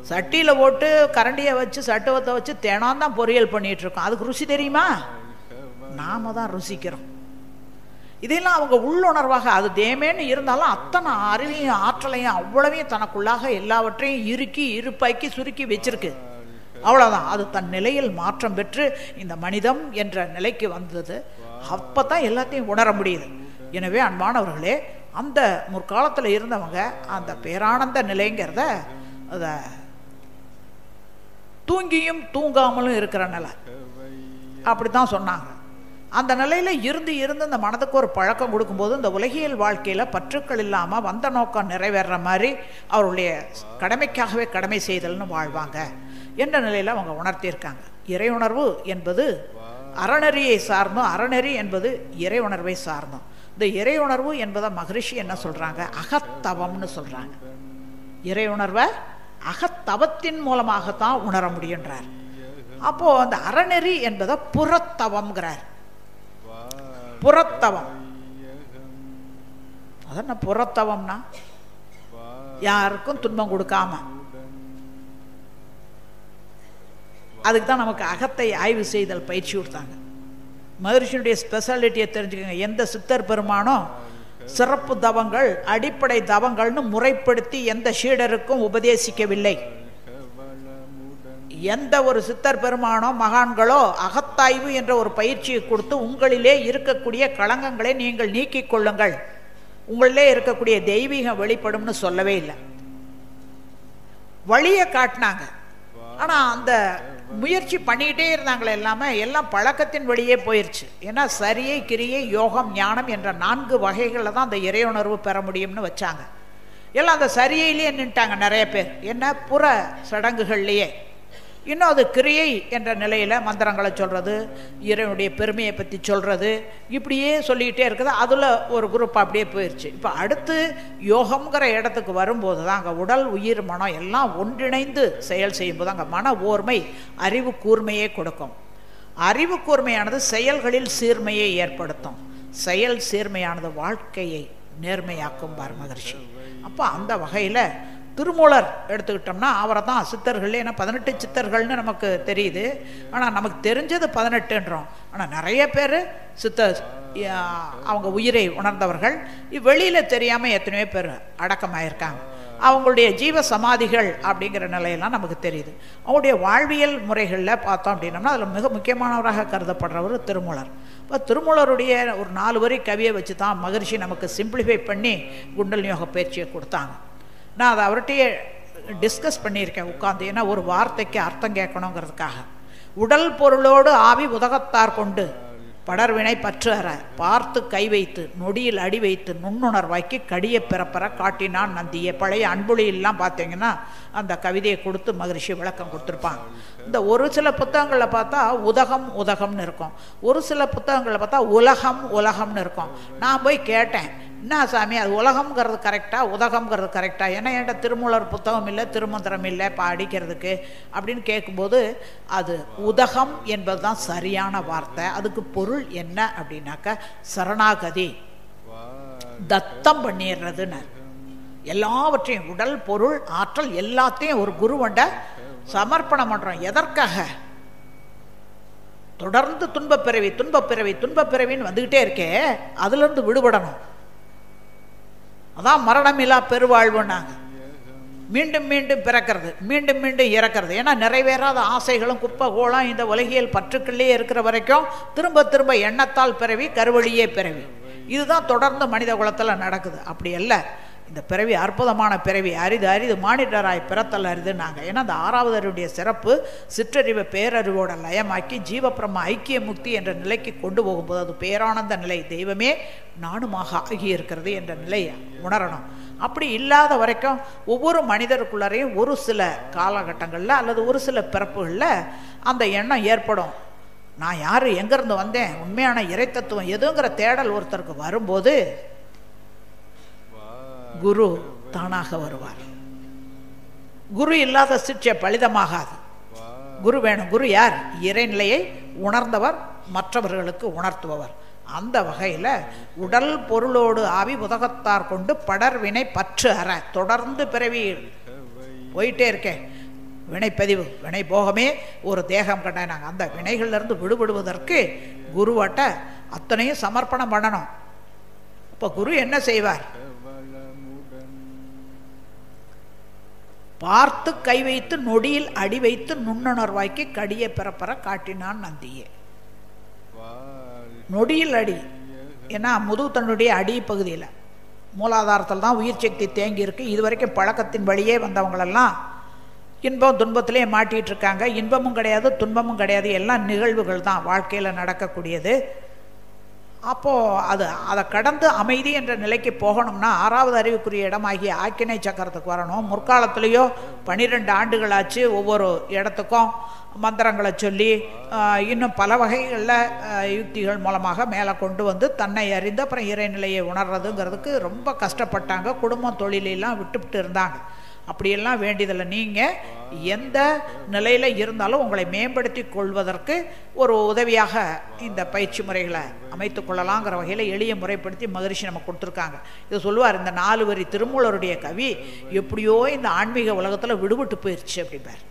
சட்டியில் போட்டு கரண்டியை வச்சு சட்டுவத்தை வச்சு தினம் பொரியல் பண்ணிட்டு இருக்கோம். அதுக்கு ருசி தெரியுமா? நாம தான் ருசிக்கிறோம். இதெல்லாம் அவங்க உள்ளுணர்வாக, அது தேமேன்னு இருந்தாலும் அத்தனை அறிவையும் ஆற்றலையும் அவ்வளவையும் தனக்குள்ளாக எல்லாவற்றையும் இறுக்கி இருப்பாக்கி சுருக்கி வச்சிருக்கு. அவ்வளோதான். அது தன் நிலையில் மாற்றம் பெற்று இந்த மனிதம் என்ற நிலைக்கு வந்தது. அப்போ தான் எல்லாத்தையும் உணர முடியுது. எனவே அன்பானவர்களே, அந்த முற்காலத்தில் இருந்தவங்க அந்த பேரானந்த நிலைங்கிறத அதை தூங்கியும் தூங்காமலும் இருக்கிற நிலை அப்படி தான் சொன்னாங்க. அந்த நிலையில் இருந்து இந்த மனதுக்கு ஒரு பழக்கம் கொடுக்கும்போது இந்த உலகியல் வாழ்க்கையில் பற்றுக்கள் இல்லாமல் வந்த நோக்கம் நிறைவேற மாதிரி அவருடைய கடமைக்காகவே கடமை செய்தல்னு வாழ்வாங்க என்ற நிலையில் அவங்க உணர்த்தியிருக்காங்க. இறையுணர்வு என்பது அறநெறியை சார்ந்தோம், அறநெறி என்பது இறை உணர்வை சார்ந்தோம். இந்த இறையுணர்வு என்பதை மகரிஷி என்ன சொல்கிறாங்க? அகத்தவம்னு சொல்கிறாங்க. இறையுணர்வை அகத்தவத்தின் மூலமாகத்தான் உணர முடியுன்றார். அப்போது அந்த அறநெறி என்பதை புறத்தவம்ங்கிறார். புறத்தவம் அதான் புறத்தவம்னா யாருக்கும் துன்பம் கொடுக்காம, அதுக்கு தான் நமக்கு அகத்தை ஆய்வு செய்தல் பயிற்சி கொடுத்தாங்க. மகரிஷியுடைய ஸ்பெஷாலிட்டியை தெரிஞ்சுக்கோங்க. எந்த சித்தர் பெருமானோ சிறப்பு தவங்கள், அடிப்படை தவங்கள்னு முறைப்படுத்தி எந்த சீடருக்கும் உபதேசிக்கவில்லை. எந்த ஒரு சித்தர் பெருமானோ மகான்களோ அகத்தாய்வு என்ற ஒரு பயிற்சியை கொடுத்து உங்களிலே இருக்கக்கூடிய களங்கங்களை நீங்கள் நீக்கிக் கொள்ளுங்கள், உங்களிலே இருக்கக்கூடிய தெய்வீகம் வெளிப்படும்னு சொல்லவே இல்லை. வழியை காட்டினாங்க. ஆனால் அந்த முயற்சி பண்ணிக்கிட்டே இருந்தாங்களே எல்லாம் பழக்கத்தின் வழியே போயிடுச்சு. ஏன்னா சரியை, கிரியை, யோகம், ஞானம் என்ற 4 வகைகளில் தான் அந்த இறையுணர்வு பெற முடியும்னு வச்சாங்க. எல்லாம் அந்த சரியையிலேயே நின்ட்டாங்க நிறைய பேர். என்ன புற சடங்குகள்லேயே. இன்னும் அது கிரியை என்ற நிலையில் மந்திரங்களை சொல்கிறது, இறைவனுடைய பெருமையை பற்றி சொல்கிறது, இப்படியே சொல்லிக்கிட்டே இருக்குது. அதில் ஒரு குரூப் அப்படியே போயிடுச்சு. இப்போ அடுத்து யோகம்ங்கிற இடத்துக்கு வரும்போது தான் அங்கே உடல் உயிர் மனம் எல்லாம் ஒன்றிணைந்து செயல் செய்யும்போது அங்கே மன ஓர்மை அறிவு கூர்மையே கொடுக்கும். அறிவு கூர்மையானது செயல்களில் சீர்மையை ஏற்படுத்தும். செயல் சீர்மையானது வாழ்க்கையை நேர்மையாக்கும் பார் மகர்ஷி. அப்போ அந்த வகையில் திருமூலர் எடுத்துக்கிட்டோம்னா அவரை தான் சித்தர்கள், ஏன்னா 18 சித்தர்கள்னு நமக்கு தெரியுது. ஆனால் நமக்கு தெரிஞ்சது 18ன்றோம். ஆனால் நிறைய பேர் அவங்க உயிரை உணர்ந்தவர்கள். வெளியில் தெரியாமல் எத்தனையோ பேர் அடக்கமாயிருக்காங்க. அவங்களுடைய ஜீவ சமாதிகள் அப்படிங்கிற நிலையெல்லாம் நமக்கு தெரியுது. அவங்களுடைய வாழ்வியல் முறைகளில் பார்த்தோம் அப்படின்னோம்னா அதில் மிக முக்கியமானவராக கருதப்படுறவர் திருமூலர். இப்போ திருமூலருடைய ஒரு 4 வரி கவியை வச்சு தான் மகரிஷி நமக்கு சிம்பிளிஃபை பண்ணி குண்டலினி யோக பயிற்சியை கொடுத்தாங்க. நான் அதை அவர்கிட்டயே டிஸ்கஸ் பண்ணியிருக்கேன் உட்காந்து. ஏன்னா ஒரு வார்த்தைக்கு அர்த்தம் கேட்கணுங்கிறதுக்காக. உடல் பொருளோடு ஆவி உதகத்தார் கொண்டு படர்வினை பற்று அற பார்த்து கை வைத்து நொடியில் அடி வைத்து நுண்ணுணர்வாக்கி கடிய பிறப்பற காட்டினான் நந்தியை. பழைய அன்பொழியெல்லாம் பார்த்தீங்கன்னா அந்த கவிதையை கொடுத்து மகரிஷி விளக்கம் கொடுத்துருப்பாங்க. இந்த ஒரு சில புத்தகங்களில் பார்த்தா உதகம்னு இருக்கும், ஒரு சில புத்தகங்களில் பார்த்தா உலகம்னு இருக்கும். நான் போய் கேட்டேன், என்ன சாமி அது உலகம்ங்கிறது கரெக்டா உதகம்ங்கிறது கரெக்டா? ஏன்னா என்கிட்ட திருமூலர் புத்தகம் இல்லை, திருமந்திரம் இல்லை படிக்கிறதுக்கு அப்படின்னு கேட்கும்போது அது உதகம் என்பது தான் சரியான வார்த்தை. அதுக்கு பொருள் என்ன அப்படின்னாக்க சரணாகதி, தத்தம் பண்ணிடுறதுன்னு. எல்லாவற்றையும் உடல் பொருள் ஆற்றல் எல்லாத்தையும் ஒரு குருவண்ட சமர்ப்பணம் பண்ணுறோம். எதற்காக? தொடர்ந்து துன்பப்பிறவின்னு வந்துக்கிட்டே இருக்கே, அதுலேருந்து விடுபடணும். அதான் மரணமில்லா பெருவாழ்வுன்னாங்க. மீண்டும் மீண்டும் பிறக்கிறது, மீண்டும் மீண்டும் இறக்கிறது. ஏன்னா நிறைவேறாத ஆசைகளும் குப்பை கோலம் இந்த உலகியல் பற்றுக்குள்ளே இருக்கிற வரைக்கும் திரும்ப திரும்ப எண்ணத்தால் பிறவி, கருவழியே பிறவி. இதுதான் தொடர்ந்து மனித குலத்தில் நடக்குது. அப்படி அல்ல, இந்த பிறவி அற்புதமான பிறவி, அரிது மானிடராய் பிறத்தல் அரிதுன்னாங்க. ஏன்னா அந்த 6வது அறிவுடைய சிறப்பு சிற்றறிவை பேரறிவோட லயமாக்கி ஜீவபிரம்ம ஐக்கிய முக்தி என்ற நிலைக்கு கொண்டு போகும்போது அது பேரானந்த நிலை, தெய்வமே நானுமாக ஆகியிருக்கிறது என்ற நிலையை உணரணும். அப்படி இல்லாத வரைக்கும் ஒவ்வொரு மனிதருக்குள்ளரையும் ஒரு சில காலகட்டங்களில் அல்லது ஒரு சில பிறப்புகளில் அந்த எண்ணம் ஏற்படும். நான் யார், எங்கேருந்து வந்தேன், உண்மையான இறை தத்துவம் எதுங்கிற தேடல் ஒருத்தருக்கு வரும்போது குரு தானாக வருவார். குரு இல்லாத சிற்றை பலிதமாகாது. குரு வேணும். குரு யார்? இறைநிலையை உணர்ந்தவர், மற்றவர்களுக்கு உணர்த்துபவர். அந்த வகையில் உடல் பொருளோடு ஆவி உதகத்தார் கொண்டு படர்வினை பற்று அற தொடர்ந்து பிறவி போயிட்டே இருக்கேன். வினைப்பதிவு, வினை போகமே ஒரு தேகம் கண்டாங்க. அந்த வினைகள்லேருந்து விடுபடுவதற்கு குருவாட்ட அத்தனையும் சமர்ப்பணம் பண்ணணும். இப்போ குரு என்ன செய்வார்? பார்த்து கை வைத்து நொடியில் அடி வைத்து நுண்ணுணர்வாக்கி கடிய பிறப்பற காட்டினான் நந்தியே. நொடியில் அடி, ஏன்னா முதுகு தன்னுடைய அடி பகுதியில் மூலாதாரத்தில் தான் உயிர் சக்தி தேங்கி இருக்கு. இதுவரைக்கும் பழக்கத்தின் வழியே வந்தவங்களெல்லாம் இன்பம் துன்பத்திலே மாட்டிகிட்டு இருக்காங்க. இன்பமும் கிடையாது, துன்பமும் கிடையாது, எல்லாம் நிகழ்வுகள் தான் வாழ்க்கையில் நடக்கக்கூடியது. அப்போது அதை கடந்து அமைதி என்ற நிலைக்கு போகணும்னா 6வது அறிவுக்குரிய இடமாகிய ஆக்கினை சக்கரத்துக்கு வரணும். முற்காலத்திலேயோ 12 ஆண்டுகளாச்சு ஒவ்வொரு இடத்துக்கும் மந்திரங்களை சொல்லி இன்னும் பல வகைகளில் யுக்திகள் மூலமாக மேலே கொண்டு வந்து தன்னை அறிந்து அப்புறம் இறைநிலையை உணர்றதுங்கிறதுக்கு ரொம்ப கஷ்டப்பட்டாங்க. குடும்பம் தொழிலெல்லாம் விட்டுவிட்டு இருந்தாங்க. அப்படியெல்லாம் வேண்டியதில்லை. நீங்கள் எந்த நிலையில் இருந்தாலும் உங்களை மேம்படுத்தி கொள்வதற்கு ஒரு உதவியாக இந்த பயிற்சி முறைகளை அமைத்து கொள்ளலாங்கிற வகையில் எளிய முறைப்படுத்தி மகரிஷி நமக்கு கொடுத்துருக்காங்க. இதை சொல்லுவார், இந்த 4 வரி திருமூலருடைய கவி எப்படியோ இந்த ஆன்மீக உலகத்தில் விடுபட்டு போயிடுச்சு அப்படிம்பார்.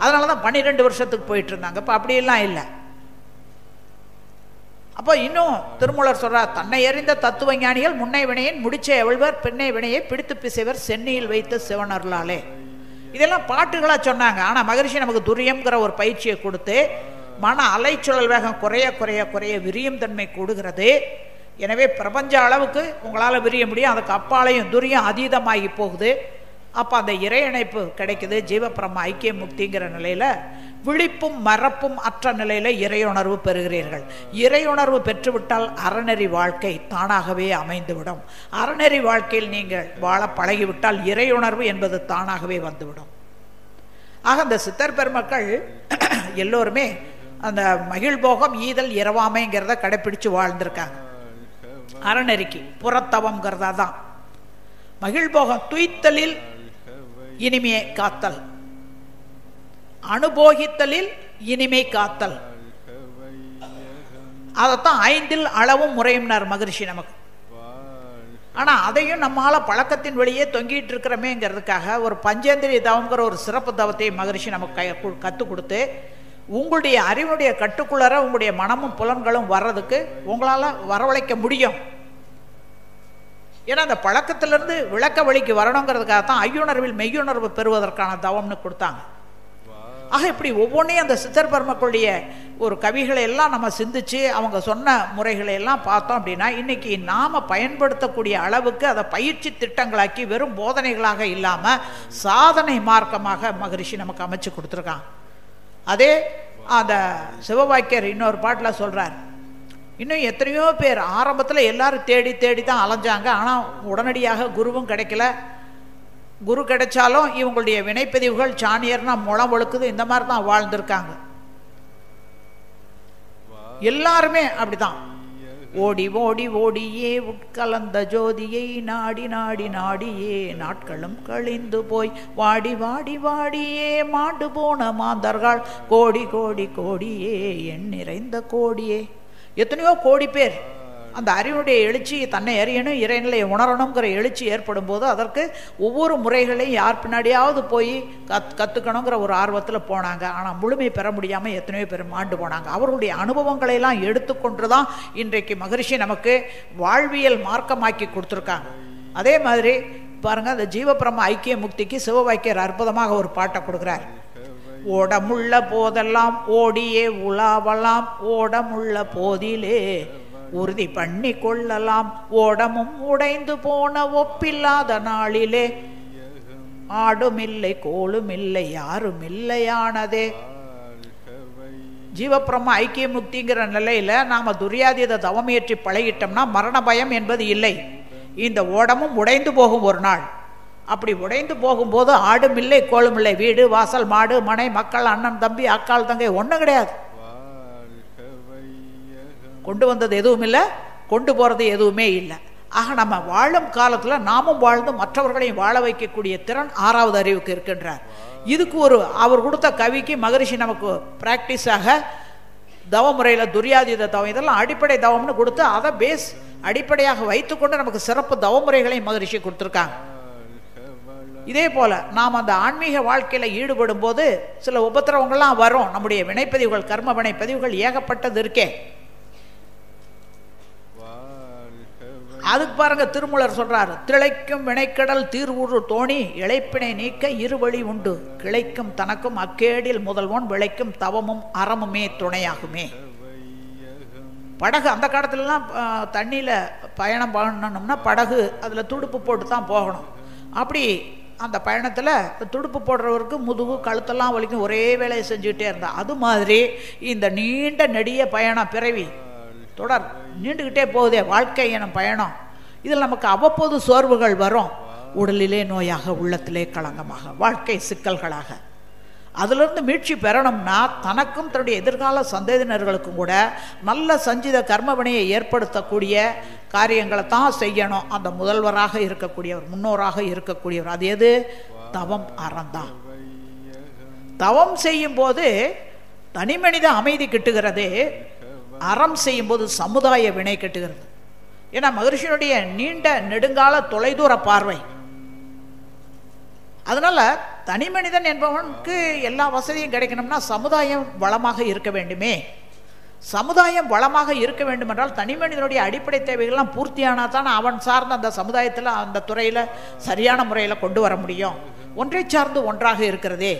அதனால தான் 12 வருஷத்துக்கு போயிட்டு இருந்தாங்க. இப்போ அப்படியெல்லாம் இல்லை. அப்போ இன்னும் திருமூலர் சொல்றார், தன்னை அறிந்த தத்துவ ஞானிகள் முன்னை வினையின் முடிச்சை எவழ்வர் பெண்ணை வினையை பிடித்து பிசைவர் சென்னியில் வைத்த சிவனருளாலே. இதெல்லாம் பாட்டுகளாக சொன்னாங்க. ஆனால் மகரிஷி நமக்கு துரியம்ங்கிற ஒரு பயிற்சியை கொடுத்து மன அலைச்சுழல் வேகம் குறைய குறைய குறைய விரியும் தன்மை கூடுகிறது. எனவே பிரபஞ்ச அளவுக்கு உங்களால் விரிய முடியும், அதுக்கு அப்பாலையும் துரியம் அதீதமாகி போகுது. அப்போ அந்த இறை இணைப்பு கிடைக்குது. ஜீவபிரம்ம ஐக்கிய முக்திங்கிற நிலையில் விழிப்பும் மறப்பும் அற்ற நிலையில் இறையுணர்வு பெறுகிறீர்கள். இறையுணர்வு பெற்றுவிட்டால் அறநெறி வாழ்க்கை தானாகவே அமைந்துவிடும். அறநெறி வாழ்க்கையில் நீங்கள் வாழ பழகிவிட்டால் இறையுணர்வு என்பது தானாகவே வந்துவிடும். ஆக அந்த சித்தர் பெருமக்கள் எல்லோருமே அந்த மகிழ்போகம் ஈதல் இரவாமைங்கிறத கடைப்பிடிச்சு வாழ்ந்திருக்காங்க. அறநெறிக்கு புறத்தவம்ங்கிறதா தான் மகிழ்போகம். துய்த்தலில் இனிமையை காத்தல், அனுபோகித்தலில் இனிமை காத்தல், அதைத்தான் 5 அளவும் முறையும்னார் மகரிஷி நமக்கு. ஆனா அதையும் நம்மால பழக்கத்தின் வழியே தொங்கிட்டு இருக்கிறமேங்கிறதுக்காக ஒரு பஞ்சேந்திரிய தவம்ங்கிற ஒரு சிறப்பு தவத்தை மகரிஷி நமக்கு கற்றுக் கொடுத்து, உங்களுடைய அறிவுடைய கட்டுக்குள்ளற உங்களுடைய மனமும் புலன்களும் வர்றதுக்கு உங்களால வரவழைக்க முடியும். ஏன்னா அந்த பழக்கத்திலிருந்து விளக்க வழிக்கு வரணுங்கிறதுக்காக தான் ஐயுணர்வில் மெய்யுணர்வு பெறுவதற்கான தவம்னு கொடுத்தாங்க. ஆக இப்படி ஒவ்வொன்றையும் அந்த சித்தர் பெருமக்களுடைய ஒரு கவிகளை எல்லாம் நம்ம சிந்திச்சு அவங்க சொன்ன முறைகளை எல்லாம் பார்த்தோம் அப்படின்னா இன்னைக்கு நாம பயன்படுத்தக்கூடிய அளவுக்கு அதை பயிற்சி திட்டங்களாக்கி வெறும் போதனைகளாக இல்லாம சாதனை மார்க்கமாக மகரிஷி நமக்கு அமைச்சு கொடுத்துருக்காங்க. அதே அந்த சிவவாக்கியர் இன்னொரு பாட்டில் சொல்றார், இன்னும் எத்தனையோ பேர் ஆரம்பத்தில் எல்லாரும் தேடி தேடி தான் அலைஞ்சாங்க. ஆனால் உடனடியாக குருவும் கிடைக்கல. குரு கிடைச்சாலும் இவங்களுடைய வினைப்பதிவுகள் சாணியர்னா முளம் ஒழுக்குது, இந்த மாதிரி தான் வாழ்ந்திருக்காங்க. எல்லாருமே அப்படிதான். ஓடி ஓடி ஓடியே உட்கலந்த ஜோதியை நாடி நாடி நாடியே நாட்களும் கழிந்து போய் வாடி வாடி வாடியே மாண்டு போன மாந்தர்கள் கோடி கோடி கோடியே எண் நிறைந்த கோடியே. எத்தனையோ கோடி பேர் அந்த அறிவுடைய எழுச்சி தன்னை அறியணும், இறைநிலையை உணரணுங்கிற எழுச்சி ஏற்படும் போது அதற்கு ஒவ்வொரு முறைகளையும் யார் பின்னாடியாவது போய் கற்றுக்கணுங்கிற ஒரு ஆர்வத்தில் போனாங்க. ஆனால் முழுமை பெற முடியாமல் எத்தனையோ பேர் மாண்டு போனாங்க. அவர்களுடைய அனுபவங்களையெல்லாம் எடுத்துக்கொண்டு தான் இன்றைக்கு மகரிஷி நமக்கு வாழ்வியல் மார்க்கமாக்கி கொடுத்துருக்காங்க. அதே மாதிரி பாருங்கள், அந்த ஜீவபிரம ஐக்கிய முக்திக்கு சிவவாக்கியர் அற்புதமாக ஒரு பாட்டை கொடுக்குறார். ஓடமுள்ள போதெல்லாம் ஓடியே உலாவலாம், ஓடமுள்ள போதிலே உறுதி பண்ணி கொள்ளலாம், ஓடமும் உடைந்து போன ஒப்பில்லாத நாளிலே ஆடுமில்லை கோளுமில்லை யாரும் இல்லையானதே. ஜீவபிரம ஐக்கிய முக்திங்கிற நிலையில நாம துரியாதீத தவமியற்றி பழகிட்டோம்னா மரண பயம் என்பது இல்லை. இந்த ஓடமும் உடைந்து போகும் ஒரு நாள். அப்படி உடைந்து போகும்போது ஆடுமில்லை கோளுமில்லை, வீடு வாசல் மாடு மனை மக்கள் அண்ணன் தம்பி அக்கால் தங்கை ஒன்றும் கிடையாது. கொண்டு வந்தது எதுவும் இல்லை, கொண்டு போறது எதுவுமே இல்லை. ஆக நம்ம வாழும் காலத்தில் நாமும் வாழ்ந்து மற்றவர்களையும் வாழ வைக்கக்கூடிய திறன் 6வது அறிவுக்கு இருக்கின்றார். இதுக்கு ஒரு அவர் கொடுத்த கவிக்கு மகரிஷி நமக்கு பிராக்டிஸாக தவமுறையில் துரியாதீத தவம் இதெல்லாம் அடிப்படை தவம்னு கொடுத்து அதை பேஸ் அடிப்படையாக வைத்துக்கொண்டு நமக்கு சிறப்பு தவமுறைகளையும் மகரிஷி கொடுத்துருக்காங்க. இதே போல நாம் அந்த ஆன்மீக வாழ்க்கையில் ஈடுபடும் போது சில உபத்திரவங்கள்லாம் வரும். நம்முடைய வினைப்பதிவுகள் கர்ம வினைப்பதிவுகள் ஏகப்பட்டது இருக்கே. அதுக்கு பாருங்க, திருமூலர் சொல்றாரு, திளைக்கும் வினைக்கடல் தீர்வுறு தோணி இழைப்பினை நீக்க இருவழி உண்டு, கிளைக்கும் தனக்கும் அக்கேடில் முதல்வன் விளைக்கும் தவமும் அறமுமே துணையாகுமே. படகு அந்த காலத்துலலாம் தண்ணியில் பயணம் பண்ணணும்னா படகு அதில் துடுப்பு போட்டு தான் போகணும். அப்படி அந்த பயணத்தில் துடுப்பு போடுறவருக்கு முதுகு கழுத்தெல்லாம் வலிக்கும், ஒரே வேலையை செஞ்சுக்கிட்டே இருந்தா. அது மாதிரி இந்த நீண்ட நெடிய பயணம் பிறவி தொடர் நீண்டுக்கிட்டே போகுதே வாழ்க்கை எனும் பயணம், இதில் நமக்கு அவ்வப்போது சோர்வுகள் வரும். உடலிலே நோயாக, உள்ளத்திலே களங்கமாக, வாழ்க்கை சிக்கல்களாக. அதிலிருந்து மீட்சி பெறணும்னா தனக்கும் தன்னுடைய எதிர்கால சந்ததியினர்களுக்கும் கூட நல்ல சஞ்சித கர்மவினையை ஏற்படுத்தக்கூடிய காரியங்களை தான் செய்யணும். அந்த முதல்வராக இருக்கக்கூடியவர், முன்னோராக இருக்கக்கூடியவர், அது எது? தவம், அறந்தான். தவம் செய்யும் போது தனிமனித அமைதி கிட்டுகிறது, அறம் செய்யும் போது சமுதாய வினை கட்டுகிறது. ஏன்னா மகரிஷியினுடைய நீண்ட நெடுங்கால தொலைதூர பார்வை. அதனால தனி மனிதன் என்பவனுக்கு எல்லா வசதியும் கிடைக்கணும்னா சமுதாயம் வளமாக இருக்க வேண்டுமே. சமுதாயம் வளமாக இருக்க வேண்டும் என்றால் தனி மனிதனுடைய அடிப்படை தேவைகள்லாம் பூர்த்தியானா தான் அவன் சார்ந்த அந்த சமுதாயத்தில் அந்த துறையில் சரியான முறையில் கொண்டு வர முடியும். ஒன்றை சார்ந்து ஒன்றாக இருக்கிறதே.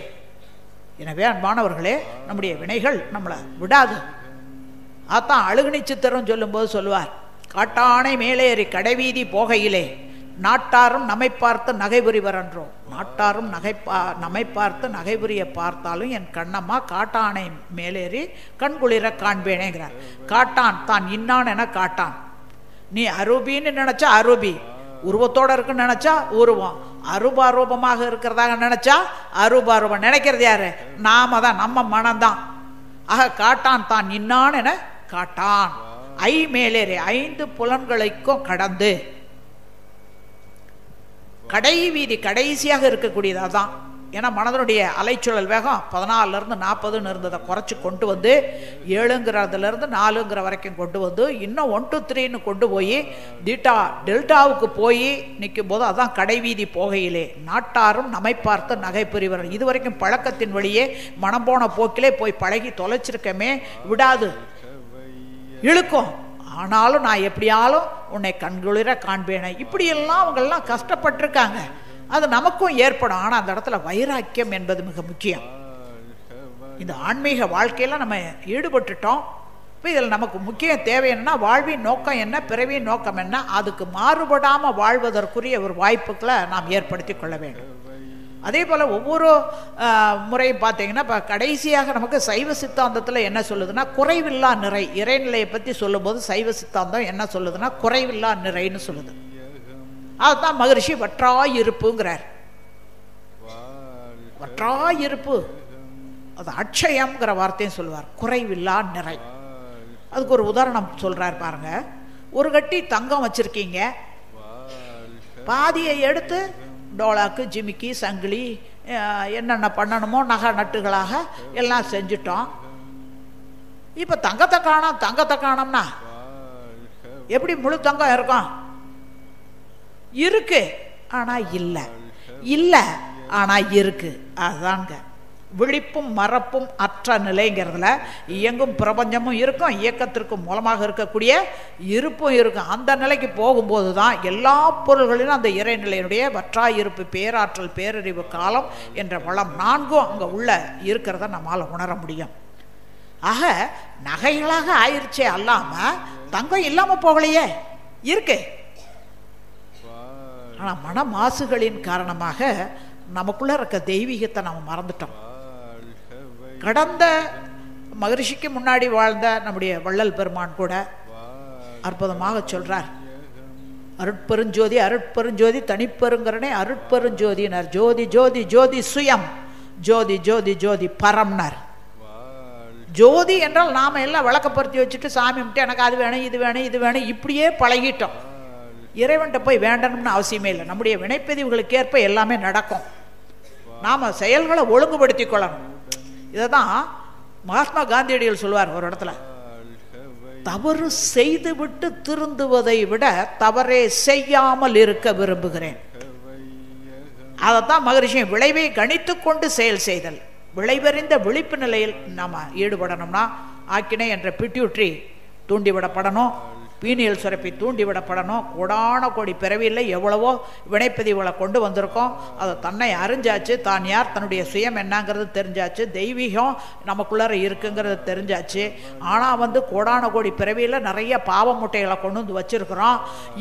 எனவே அன்பானவர்களே, நம்முடைய வினைகள் நம்மளை விடாது. அதான் அழுகுனி சித்தரும் சொல்லும்போது சொல்லுவார், காட்டானை மேலேறி கடைவீதி போகையிலே நாட்டாரும் நம்மை பார்த்து நகைபுரிவர் என்றோம். நாட்டாரும் நம்மை பார்த்து நகைபுரிய பார்த்தாலும் என் கண்ணம்மா காட்டானை மேலேறி கண்குளிர காண்பேனேங்கிறார். காட்டான் தான் இன்னான் என காட்டான். நீ அரூபின்னு நினைச்சா அரூபி, உருவத்தோடு இருக்குன்னு நினச்சா உருவம், அரூபாரூபமாக இருக்கிறதாக நினச்சா அரூபாரூபம். நினைக்கிறது யாரு? நாம தான், நம்ம மனம்தான். ஆக காட்டான் தான் நின்னான் என காட்டான். ஐ மேலேறே 5 புலன்களுக்கும் கடந்து கடை வீதி கடைசியாக இருக்கக்கூடியது அதுதான். ஏன்னா மனதனுடைய அலைச்சூழல் வேகம் 14லேருந்து 40ன்னு இருந்ததை குறைச்சி கொண்டு வந்து 7ங்கிறதுலேருந்து 4ங்கிற வரைக்கும் கொண்டு வந்து இன்னும் 1 to 3ன்னு கொண்டு போய் டெல்டாவுக்கு போய் நிற்கும் போது அதான் கடைவீதி போகையிலே நாட்டாரும் நம்மை பார்த்து நகை புரிவர். இது வரைக்கும் பழக்கத்தின் வழியே மனம் போன போக்கிலே போய் பழகி தொலைச்சிருக்கமே விடாது, இழுக்கும். ஆனாலும் நான் எப்படியாலும் உன்னை கண்குளிர காண்பேனே. இப்படியெல்லாம் அவங்கெல்லாம் கஷ்டப்பட்டிருக்காங்க. அது நமக்கும் ஏற்படும். ஆனால் அந்த இடத்துல வைராக்கியம் என்பது மிக முக்கியம். இந்த ஆன்மீக வாழ்க்கையில் நம்ம ஈடுபட்டுட்டோம். இப்போ இதில் நமக்கு முக்கிய தேவை என்னன்னா, வாழ்வின் நோக்கம் என்ன, பிறவியின் நோக்கம் என்ன, அதுக்கு மாறுபடாமல் வாழ்வதற்குரிய ஒரு வாய்ப்புகளை நாம் ஏற்படுத்தி கொள்ள வேண்டும். அதே போல் ஒவ்வொரு முறையும் பார்த்தீங்கன்னா, இப்போ கடைசியாக நமக்கு சைவ சித்தாந்தத்தில் என்ன சொல்லுதுன்னா, குறைவில்லா நிறை. இறைநிலையை பற்றி சொல்லும்போது சைவ சித்தாந்தம் என்ன சொல்லுதுன்னா, குறைவில்லா நிறைன்னு சொல்லுது. அதுதான் மகரிஷி வற்றாயிருப்புங்கிறார். வற்றாயிருப்பு அது அட்சயம்ங்கிற வார்த்தையும் சொல்லுவார், குறைவில்லா நிறை. அதுக்கு ஒரு உதாரணம் சொல்றார் பாருங்க. ஒரு கட்டி தங்கம் வச்சிருக்கீங்க, பாதியை எடுத்து டோலாக்கு, ஜிமிக்கி, சங்கிலி, என்னென்ன பண்ணணுமோ நகை நட்டுகளாக எல்லாம் செஞ்சுட்டோம். இப்போ தங்கத்தை காணோம்னா எப்படி முழு தங்கம் இருக்கும்? இருக்கு ஆனா இல்லை ஆனா இருக்கு. அதுதாங்க விழிப்பும் மறப்பும் அற்ற நிலைங்கிறதுல இயங்கும் பிரபஞ்சமும் இருக்கும், இயக்கத்திற்கு மூலமாக இருக்கக்கூடிய இருப்பும் இருக்கும். அந்த நிலைக்கு போகும்போது தான் எல்லா பொருள்களிலும் அந்த இறைநிலையினுடைய வற்றாயிருப்பு, பேராற்றல், பேரறிவு, காலம் என்ற வளம் 4ம் அங்கே உள்ள இருக்கிறத நம்மால் உணர முடியும். ஆக நகைகளாக ஆயிடுச்சே அல்லாம தங்கம் இல்லாம போகலையே, இருக்கு. ஆனால் மன மாசுகளின் காரணமாக நமக்குள்ள இருக்க தெய்வீகத்தை நம்ம மறந்துட்டோம். கடந்த மகரிஷிக்கு முன்னாடி வாழ்ந்த நம்முடைய வள்ளல் பெருமான் கூட அற்புதமாக சொல்றார், அருட்பெருஞ்சோதி அருட்பெருஞ்சோதி தனிப்பெருங்கரனே அருட்பெருஞ்சோதினார். ஜோதி ஜோதி ஜோதி சுயம், ஜோதி ஜோதி ஜோதி பரம்னார். ஜோதி என்றால் நாம எல்லாம் விளக்கப்படுத்தி வச்சுட்டு சாமி மட்டும் எனக்கு அது வேணும் இது வேணும் இது வேணும் இப்படியே பழகிட்டோம். இறைவன்கிட்ட போய் வேண்டணும்னு அவசியமே இல்லை. நம்முடைய வினைப்பதிவுகளுக்கு ஏற்ப எல்லாமே நடக்கும். நாம் செயல்களை ஒழுங்குபடுத்தி கொள்ளணும். இதை தான் மகாத்மா காந்தியடிகள் சொல்வார் ஒரு இடத்துல, தவறு செய்துவிட்டு திருந்துவதை விட தவறே செய்யாமல் இருக்க விரும்புகிறேன். அதைத்தான் மகரிஷி விளைவை கணித்து கொண்டு செயல் செய்தல், விளைவறிந்த விழிப்பு நிலையில் நாம் ஈடுபடணும்னா ஆக்கினை என்ற பிட்யூட்ரி தூண்டிவிடப்படணும், பீனியல் சுரப்பி தூண்டிவிடப்படணும். கோடான கோடி பிறவியில் எவ்வளவோ வினைப்பதிவுகளை கொண்டு வந்திருக்கோம். அதை தன்னை அறிஞ்சாச்சு, தான் யார், தன்னுடைய சுயம் என்னங்கிறது தெரிஞ்சாச்சு, தெய்வீகம் நமக்குள்ளார இருக்குங்கிறது தெரிஞ்சாச்சு. ஆனால் கோடான கோடி பிறவியில் நிறைய பாவ முட்டைகளை கொண்டு வந்து வச்சுருக்குறோம்.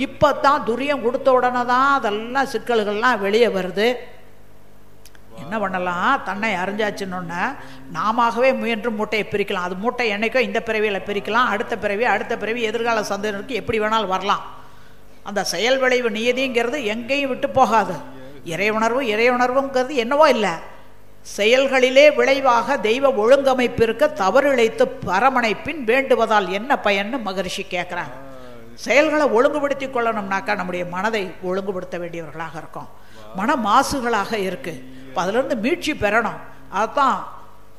இப்போ தான் துரியம் கொடுத்த உடனே தான் அதெல்லாம் சிக்கல்கள்லாம் வெளியே வருது. என்ன பண்ணலாம், தன்னை அறிஞ்சாச்சுன்னு நாமவே முயன்று மூட்டையை பிரிக்கலாம். அது மூட்டை என்னைக்கோ இந்த பிறவியில் பிரிக்கலாம், அடுத்த பிறவி எதிர்கால சந்ததியினருக்கு எப்படி வேணாலும் வரலாம். அந்த செயல் விளைவு நியதிங்கிறது எங்கேயும் விட்டு போகாது. இறையுணர்வுங்கிறது என்னவோ இல்லை, செயல்களிலே விளைவாக தெய்வ ஒழுங்கமைப்பு இருக்க தவறு இழைத்து பரமனை பின் வேண்டுவதால் என்ன பயன்னு மகரிஷி கேட்குறாங்க. செயல்களை ஒழுங்குபடுத்தி கொள்ளணும்னாக்கா நம்முடைய மனதை ஒழுங்குபடுத்த வேண்டியவர்களாக இருக்கும். மன மாசுகளாக இருக்கு. இப்போ அதிலிருந்து மீட்சி பெறணும். அதுதான்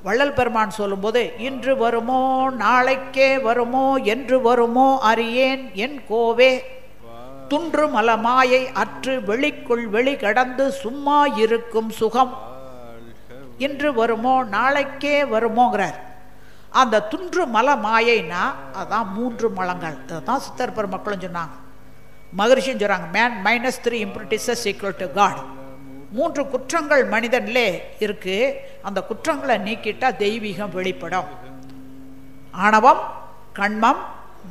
வள்ளல் பெருமான் சொல்லும்போது, இன்று வருமோ நாளைக்கே வருமோ என்று வருமோ அறியேன் என் கோவே, துன்று மலமாயை அற்று வெளிக்குள் வெளி கடந்து சும்மா இருக்கும் சுகம். இன்று வருமோ நாளைக்கே வருமோங்கிறார். அந்த துன்று மல மாயைனா அதான் 3 மலங்கள். அதுதான் சித்தர் பெருமக்களும் சொன்னாங்க, மகரிஷியும் சொல்றாங்க. Man -3 impurities equal to God. 3 குற்றங்கள் மனிதனிலே இருக்கு. அந்த குற்றங்களை நீக்கிட்டா தெய்வீகம் வெளிப்படும். ஆணவம், கண்மம்,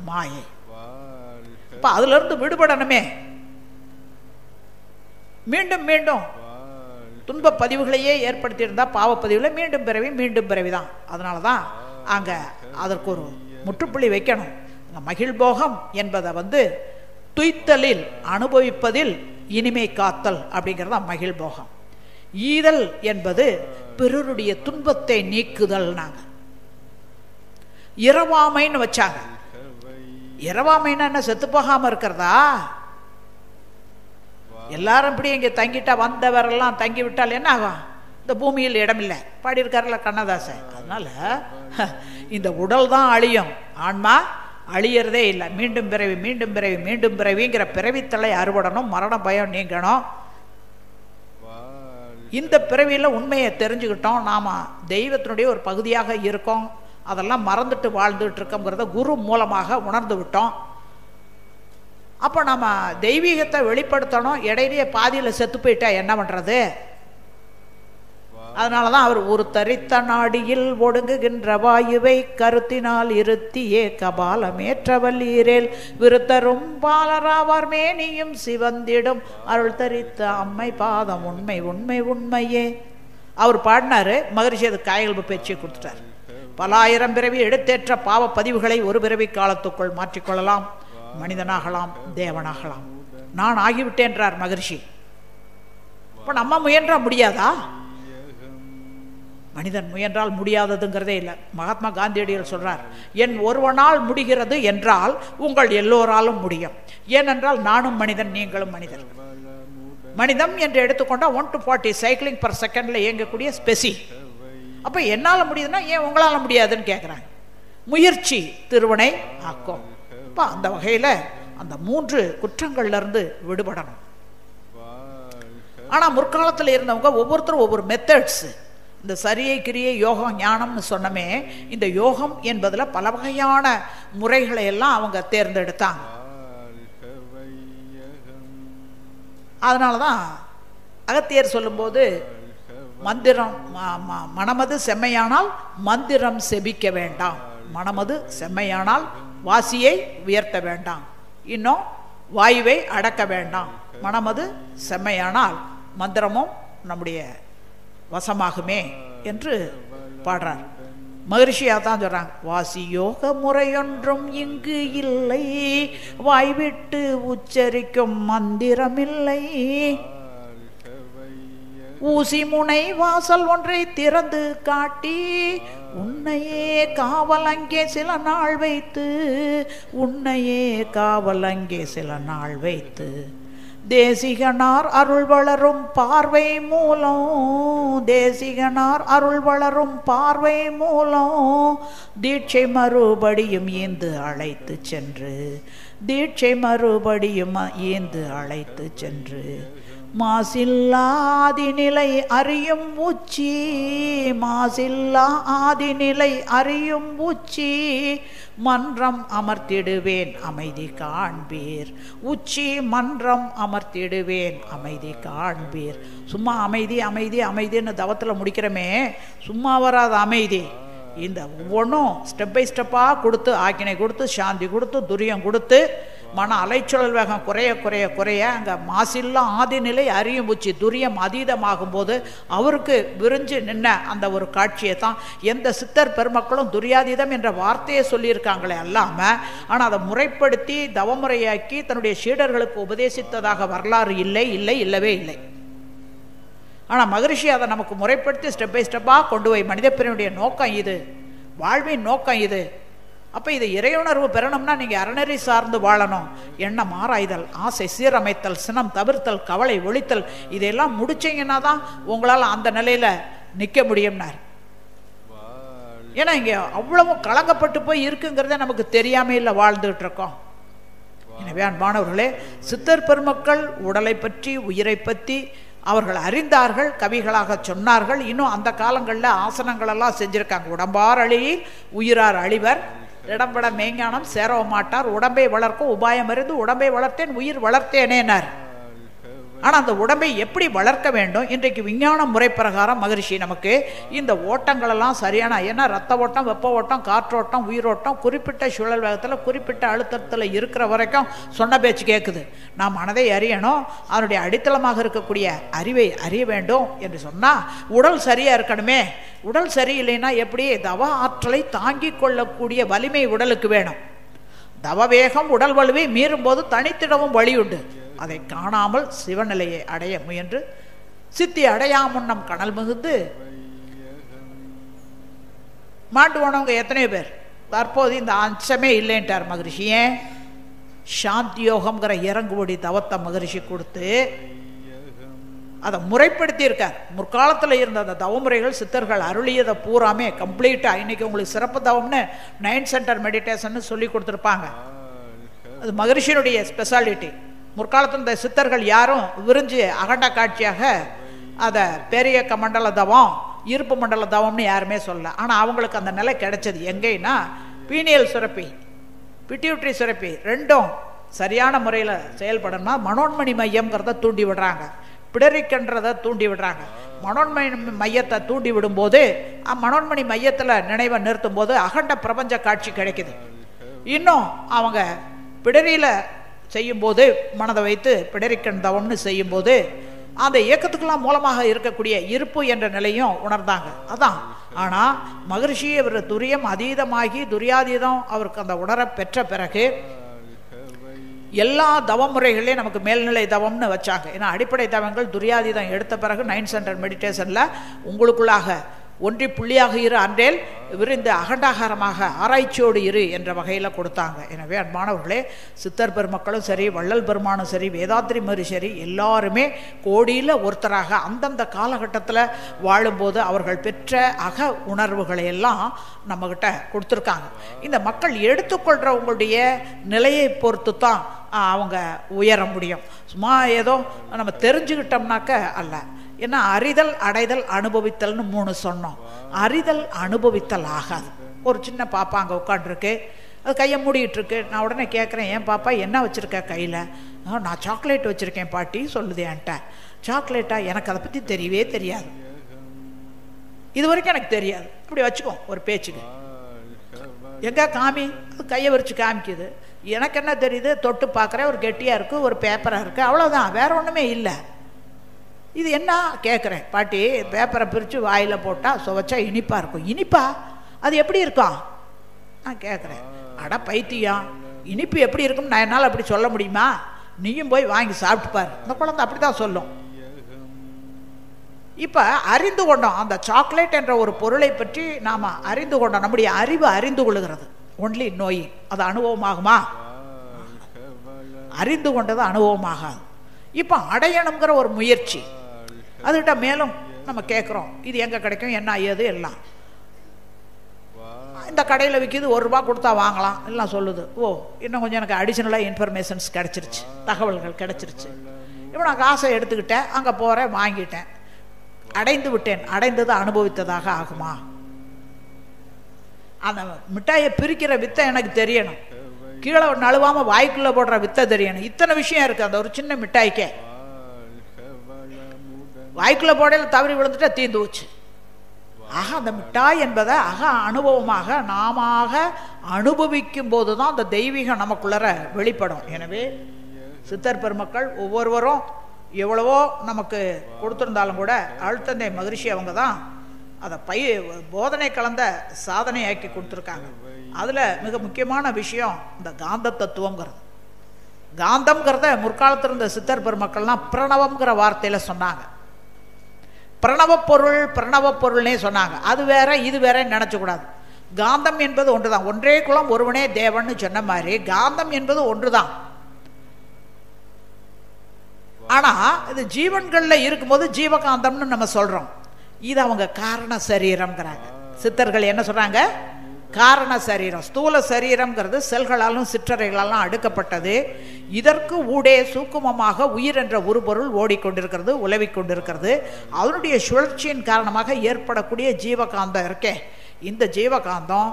மாயை. இப்ப அதுல இருந்து விடுபடணுமே. மீண்டும் மீண்டும் துன்ப பதிவுகளையே ஏற்படுத்தி இருந்தா பாவப்பதிவுல மீண்டும் பிறவி தான். அதனாலதான் அங்க அதற்கு ஒரு முற்றுப்புள்ளி வைக்கணும். மகிழ்போகம் என்பதை துய்த்தலில் அனுபவிப்பதில் இனிமை காத்தல் அப்படிங்கிறது தான் மகிழ்போகம். ஈதல் என்பது பிறருடைய துன்பத்தை நீக்குதல். நாங்கள் இரவாமைன்னு வச்சாங்க. இரவாமைன்னா என்ன, செத்து போகாம இருக்கிறதா? எல்லாரும் இப்படி இங்கே தங்கிட்டா, வந்தவரெல்லாம் தங்கி விட்டால் என்ன ஆகும்? இந்த பூமியில் இடமில்லை பாடியிருக்காருல கண்ணதாசன். அதனால இந்த உடல் தான் அழியும், ஆன்மா அழியறதே இல்லை. மீண்டும் பிறவி மீண்டும் பிறவி மீண்டும் பிறவிங்கிற பிறவித்தலை அறுபடணும், மரண பயம் நீங்கணும். இந்த பிறவியில் உண்மையை தெரிஞ்சுக்கிட்டோம், நாம் தெய்வத்தினுடைய ஒரு பகுதியாக இருக்கோம், அதெல்லாம் மறந்துட்டு வாழ்ந்துட்டு இருக்கோங்கிறத குரு மூலமாக உணர்ந்து விட்டோம். அப்போ நம்ம தெய்வீகத்தை வெளிப்படுத்தணும். இடையிலேயே பாதியில் செத்து போயிட்டா என்ன பண்ணுறது? அதனால தான் அவர் ஒரு தரித்த நாடியில் ஒடுங்குகின்ற வாயுவை கருத்தினால் இருத்தியே கபாலமேற்றவல்லீரேல் விருத்தரும் பாலராவார் மேனியும் சிவந்திடும் அருள் தரித்த அம்மை பாதம் உண்மை உண்மை உண்மையே. அவர் பாடினாரு, மகரிஷி அது காயல்பு பேச்சு கொடுத்துட்டார். பல ஆயிரம் பிறவி எடுத்தேற்ற பாவ பதிவுகளை ஒரு பிறவி காலத்துக்குள் மாற்றிக்கொள்ளலாம், மனிதனாகலாம், தேவனாகலாம். நான் ஆகிவிட்டேன்றார் மகரிஷி. இப்போ நம்ம முயன்றா முடியாதா? மனிதன் முயன்றால் முடியாததுங்கிறதே இல்லை. மகாத்மா காந்தியடிகள் சொல்றார், என் ஒருவனால் முடிகிறது என்றால் உங்கள் எல்லோராலும் முடியும். ஏனென்றால் நானும் மனிதன், நீங்களும் மனிதன். மனிதம் என்று எடுத்துக்கொண்டால் 1 to 40 சைக்கிளிங் பர் செகண்ட்ல இயங்கக்கூடிய ஸ்பெசி. அப்போ என்னால் முடியுதுன்னா ஏன் உங்களால் முடியாதுன்னு கேட்குறாங்க. முயற்சி திருவனை ஆக்கும். இப்போ அந்த வகையில் அந்த 3 குற்றங்கள்லேருந்து விடுபடணும். ஆனால் முற்காலத்தில் இருந்தவங்க ஒவ்வொருத்தரும் ஒவ்வொரு மெத்தட்ஸ், இந்த சரியை கிரியை யோகம் ஞானம்னு சொன்னமே, இந்த யோகம் என்பதில் பல வகையான முறைகளை எல்லாம் அவங்க தேர்ந்தெடுத்தாங்க. அதனால தான் அகத்தியர் சொல்லும்போது மந்திரம் மனமது செம்மையானால் மந்திரம் செபிக்க வேண்டாம், மனமது செம்மையானால் வாசியை உயர்த்த வேண்டாம், இன்னும் வாயுவை அடக்க வேண்டாம், மனமது செம்மையானால் மந்திரமும் நம்முடைய வசமாகுமே என்று பாடுறார். மகரிஷியாக தான் சொல்றாங்க, வாசி யோக முறையொன்றும் இங்கு இல்லை, வாய்விட்டு உச்சரிக்கும் மந்திரமில்லை, ஊசி முனை வாசல் ஒன்றை திறந்து காட்டி உன்னையே காவல் அங்கே சில நாள் வைத்து, உன்னையே காவல் அங்கே சில நாள் வைத்து, தேசிகனார் அருள் வளரும் பார்வை மூலம், தேசிகனார் அருள் வளரும் பார்வை மூலம் தீட்சை மறுபடியும் ஈந்து அழைத்து சென்று, தீட்சை மறுபடியும் ஈந்து அழைத்து சென்று, மாசில்லா ஆதிநிலை அறியும் உச்சி, மாசில்லா ஆதிநிலை அறியும் உச்சி, மன்றம் அமர்த்திடுவேன் அமைதி காண்பீர், உச்சி மன்றம் அமர்த்திடுவேன் அமைதி காண்பீர். சும்மா அமைதி அமைதி அமைதின்னு தவத்தில் முடிக்கிறோமே, சும்மா வராத அமைதி. இந்த ஒவ்வொன்றும் ஸ்டெப் பை ஸ்டெப்பாக கொடுத்து, ஆக்கினை கொடுத்து, சாந்தி கொடுத்து, துரியம் கொடுத்து, மன அலைச்சல் வேகம் குறைய குறைய குறைய அங்கே மாசில்லா ஆதிநிலை அறியும் உச்சி துரியம் அதீதமாகும் போது அவருக்கு விரிஞ்சு நின்ன அந்த ஒரு காட்சியை தான் எந்த சித்தர் பெருமக்களும் துரியாதீதம் என்ற வார்த்தையை சொல்லியிருக்காங்களே அல்லாமல், ஆனால் அதை முறைப்படுத்தி தவமுறையாக்கி தன்னுடைய சீடர்களுக்கு உபதேசித்ததாக வரலாறு இல்லை, இல்லை, இல்லவே இல்லை. ஆனால் மகரிஷி அதை நமக்கு முறைப்படுத்தி ஸ்டெப் பை ஸ்டெப்பாக கொண்டு போய் மனிதப்பிரினுடைய நோக்கம் இது, வாழ்வின் நோக்கம் இது. அப்போ இது இறையுணர்வு பெறணும்னா நீங்கள் அறநெறி சார்ந்து வாழணும். எண்ணம் ஆராய்தல், ஆசை சீரமைத்தல், சினம் தவிர்த்தல், கவலை ஒழித்தல், இதெல்லாம் முடிச்சிங்கன்னா தான் உங்களால் அந்த நிலையில் நிற்க முடியும்னார். ஏன்னா இங்கே அவ்வளவு கலங்கப்பட்டு போய் இருக்குங்கிறத நமக்கு தெரியாமல் இல்லை வாழ்ந்துகிட்டு இருக்கோம். எனவே அன்பானவர்களே, சித்தர் பெருமக்கள் உடலை பற்றி உயிரை பற்றி அவர்கள் அறிந்தார்கள், கவிகளாக சொன்னார்கள். இன்னும் அந்த காலங்களில் ஆசனங்களெல்லாம் செஞ்சுருக்காங்க. உடம்பார் அழியில் உயிரார் அழிவர், இடம்பட மெய்ஞானம் சேரவ மாட்டார், உடம்பை வளர்க்கும் உபாயம் அறிந்து உடம்பை வளர்த்தேன் உயிர் வளர்த்தேனேனார். ஆனால் அந்த உடம்பை எப்படி வளர்க்க வேண்டும், இன்றைக்கு விஞ்ஞான முறை பிரகாரம் மகரிஷி நமக்கு இந்த ஓட்டங்களெல்லாம் சரியான, ஏன்னா ரத்த ஓட்டம், வெப்ப ஓட்டம், காற்றோட்டம், உயிரோட்டம் குறிப்பிட்ட சுழல் வேகத்தில் குறிப்பிட்ட அழுத்தத்தில் இருக்கிற வரைக்கும் சொன்ன பேச்சு கேட்குது. நாம் மனதை அறியணும், அதனுடைய அடித்தளமாக இருக்கக்கூடிய அறிவை அறிய வேண்டும் என்று சொன்னால் உடல் சரியாக இருக்கணுமே. உடல் சரியில்லைன்னா எப்படி? தவ ஆற்றலை தாங்கி கொள்ளக்கூடிய வலிமை உடலுக்கு வேணும். தவவேகம் உடல் வலுவை மீறும் போது தனித்திடவும் வழியுண்டு. அதை காணாமல் சிவநிலையை அடைய முயன்று சித்தி அடையாமுன்னம் கனல் மிகுந்து மாண்டு போனவங்க எத்தனையோ பேர். தற்போது இந்த அம்சமே இல்லைன்ட்டார் மகரிஷி. ஏன்? சாந்தி யோகம்ங்கிற இறங்குபடி தவத்தை மகரிஷி கொடுத்து அதை முறைப்படுத்தி இருக்கார். முற்காலத்தில் இருந்த அந்த தவமுறைகள் சித்தர்கள் அருளியதை பூராமே கம்ப்ளீட்டாக இன்னைக்கு உங்களுக்கு சிறப்பு தவம்னு 9 சென்டர் மெடிடேஷன் சொல்லி கொடுத்துருப்பாங்க. அது மகரிஷியினுடைய ஸ்பெஷாலிட்டி. முற்காலத்தில் இந்த சித்தர்கள் யாரும் விரிஞ்சு அகண்ட காட்சியாக அதை பெரிய மண்டல தவம் இருப்பு மண்டல தவம்னு யாருமே சொல்லல. ஆனால் அவங்களுக்கு அந்த நிலை கிடைச்சது எங்கேன்னா பீனியல் சுரப்பி பிட்யூட்ரி சுரப்பி ரெண்டும் சரியான முறையில் செயல்படணும்னா மனோன்மணி மையம்ங்கிறத தூண்டி விடுறாங்க, பிடரிக்கன்றதை தூண்டி விடுறாங்க. மனோன்மணி மையத்தை தூண்டி விடும்போது மனோன்மணி மையத்தில் நினைவை நிறுத்தும் போது அகண்ட பிரபஞ்ச காட்சி கிடைக்குது. இன்னும் அவங்க பிடரியில் செய்யும்போது மனதை வைத்து பிடரிக்கண் தவம்னு செய்யும்போது அந்த இயக்கத்துக்கெல்லாம் மூலமாக இருக்கக்கூடிய இருப்பு என்ற நிலையும் உணர்ந்தாங்க. அதான். ஆனால் மகரிஷி அவர் துரியம் அதீதமாகி துரியாதீதம் அவருக்கு அந்த உணர பெற்ற பிறகு எல்லா தவமுறைகளையும் நமக்கு மேல்நிலை தவம்னு வச்சாங்க. ஏன்னா அடிப்படை தவங்கள் துரியாதீதம் எடுத்த பிறகு 9 சென்டர் மெடிடேஷனில் உங்களுக்குள்ளாக ஒன்றி புள்ளியாக இரு அன்றேல் விரிந்து அகண்டாகாரமாக ஆராய்ச்சியோடு இரு என்ற வகையில் கொடுத்தாங்க. எனவே அன்பானவர்களே, சித்தர் பெருமக்களும் சரி, வள்ளல் பெருமானும் சரி, வேதாத்திரி மரி சரி, எல்லாருமே கோடியில் ஒருத்தராக அந்தந்த காலகட்டத்தில் வாழும்போது அவர்கள் பெற்ற அக உணர்வுகளை எல்லாம் நம்மக்கிட்ட கொடுத்துருக்காங்க. இந்த மக்கள் எடுத்துக்கொள்கிறவங்களுடைய நிலையை பொறுத்து தான் அவங்க உயர முடியும். சும்மா ஏதோ நம்ம தெரிஞ்சுக்கிட்டோம்னாக்க அல்ல. ஏன்னா அறிதல் அடைதல் அனுபவித்தல்னு 3 சொன்னோம். அறிதல் அனுபவித்தல் ஆகாது. ஒரு சின்ன பாப்பா அங்கே உட்காந்துருக்கு, அது கையை மூடிட்டு இருக்கு. நான் உடனே கேட்குறேன், ஏன் பாப்பா என்ன வச்சுருக்க கையில்? நான் சாக்லேட் வச்சுருக்கேன் பாட்டி சொல்லுது என்கிட்ட. சாக்லேட்டா? எனக்கு அதை பற்றி தெரியவே தெரியாது, இது வரைக்கும் எனக்கு தெரியாது. இப்படி வச்சுக்கோ ஒரு பேச்சுக்கு. எங்கே காமி? அது கையை விரிச்சு காமிக்குது. எனக்கு என்ன தெரியுது? தொட்டு பார்க்குறேன், ஒரு கெட்டியாக இருக்குது, ஒரு பேப்பராக இருக்குது, அவ்வளோதான், வேற ஒன்றுமே இல்லை. இது என்ன கேட்குறேன். பாட்டி, பேப்பரை பிரித்து வாயில் போட்டால் சுவைச்சா இனிப்பாக இருக்கும். இனிப்பா? அது எப்படி இருக்கும்? நான் கேட்குறேன். அட பைத்தியம், இனிப்பு எப்படி இருக்கும்னு நான் என்னால் அப்படி சொல்ல முடியுமா? நீயும் போய் வாங்கி சாப்பிட்டு பாரு. இந்த குழந்தை அப்படி தான் சொல்லும். இப்போ அறிந்து கொண்டோம், அந்த சாக்லேட் என்ற ஒரு பொருளை பற்றி நாம் அறிந்து கொண்டோம். நம்முடைய அறிவு அறிந்து கொள்ளுகிறது. ஒன்லி நோய் அது அனுபவமாகுமா? அறிந்து கொண்டது அனுபவமாகாது. இப்போ அடையணுங்கிற ஒரு முயற்சி, அதுகிட்ட மேலும் நம்ம கேட்குறோம், இது எங்கே கிடைக்கும், என்ன ஏது எல்லாம். இந்த கடையில் விற்கிது, ₹1 கொடுத்தா வாங்கலாம் எல்லாம் சொல்லுது. ஓ, இன்னும் கொஞ்சம் எனக்கு அடிஷ்னலாக இன்ஃபர்மேஷன்ஸ் கிடச்சிருச்சு, தகவல்கள் கிடச்சிருச்சு. இப்போ நான் காசை எடுத்துக்கிட்டேன், அங்கே போகிறேன், வாங்கிட்டேன், அடைந்து விட்டேன். அடைந்தது அனுபவித்ததாக ஆகுமா? அந்த மிட்டாயை பிரிக்கிற வித்தை எனக்கு தெரியணும், கீழே நழுவாமல் வாய்க்குள்ளே போடுற வித்தை தெரியணும். இத்தனை விஷயம் இருக்குது அந்த ஒரு சின்ன மிட்டாய்க்கே. வாய்க்குள்ளே போடையில் தவறி விழுந்துட்டா தீர்ந்து போச்சு. ஆக அந்த மிட்டாய் என்பதை அக அனுபவமாக நாம அனுபவிக்கும் போது தான் அந்த தெய்வீகம் நமக்குள்ளர வெளிப்படும். எனவே சித்தர் பெருமக்கள் ஒவ்வொருவரும் எவ்வளவோ நமக்கு கொடுத்துருந்தாலும் கூட அழுத்தந்தை மகரிஷி அவங்க தான் அதை போதனை கலந்த சாதனையாக்கி கொடுத்துருக்காங்க. அதில் மிக முக்கியமான விஷயம் இந்த காந்த தத்துவங்கிறது. காந்தம்ங்கிறத முற்காலத்தில் இருந்த சித்தர் பெருமக்கள்லாம் பிரணவம்ங்கிற வார்த்தையில் சொன்னாங்க. பிரணவ பொருள்னே சொன்னாங்க. அது வேற இது வேற நினச்சக்கூடாது. காந்தம் என்பது ஒன்று தான். ஒன்றே குலம் ஒருவனே தேவன்னு சொன்ன மாதிரி காந்தம் என்பது ஒன்று தான். ஆனால் இது ஜீவன்களில் இருக்கும்போது ஜீவகாந்தம்னு நம்ம சொல்கிறோம். இது அவங்க காரண சரீரம்ங்கிறாங்க. சித்தர்கள் என்ன சொல்கிறாங்க? காரண சரீரம். ஸ்தூல சரீரம்ங்கிறது செல்களாலும் சிற்றறைகளாலும் அடுக்கப்பட்டது. இதற்கு ஊடே சூக்குமமாக உயிர் என்ற ஒரு பொருள் ஓடிக்கொண்டிருக்கிறது, உலவிக்கொண்டிருக்கிறது. அதனுடைய சுழற்சியின் காரணமாக ஏற்படக்கூடிய ஜீவகாந்தம் இருக்கே, இந்த ஜீவகாந்தம்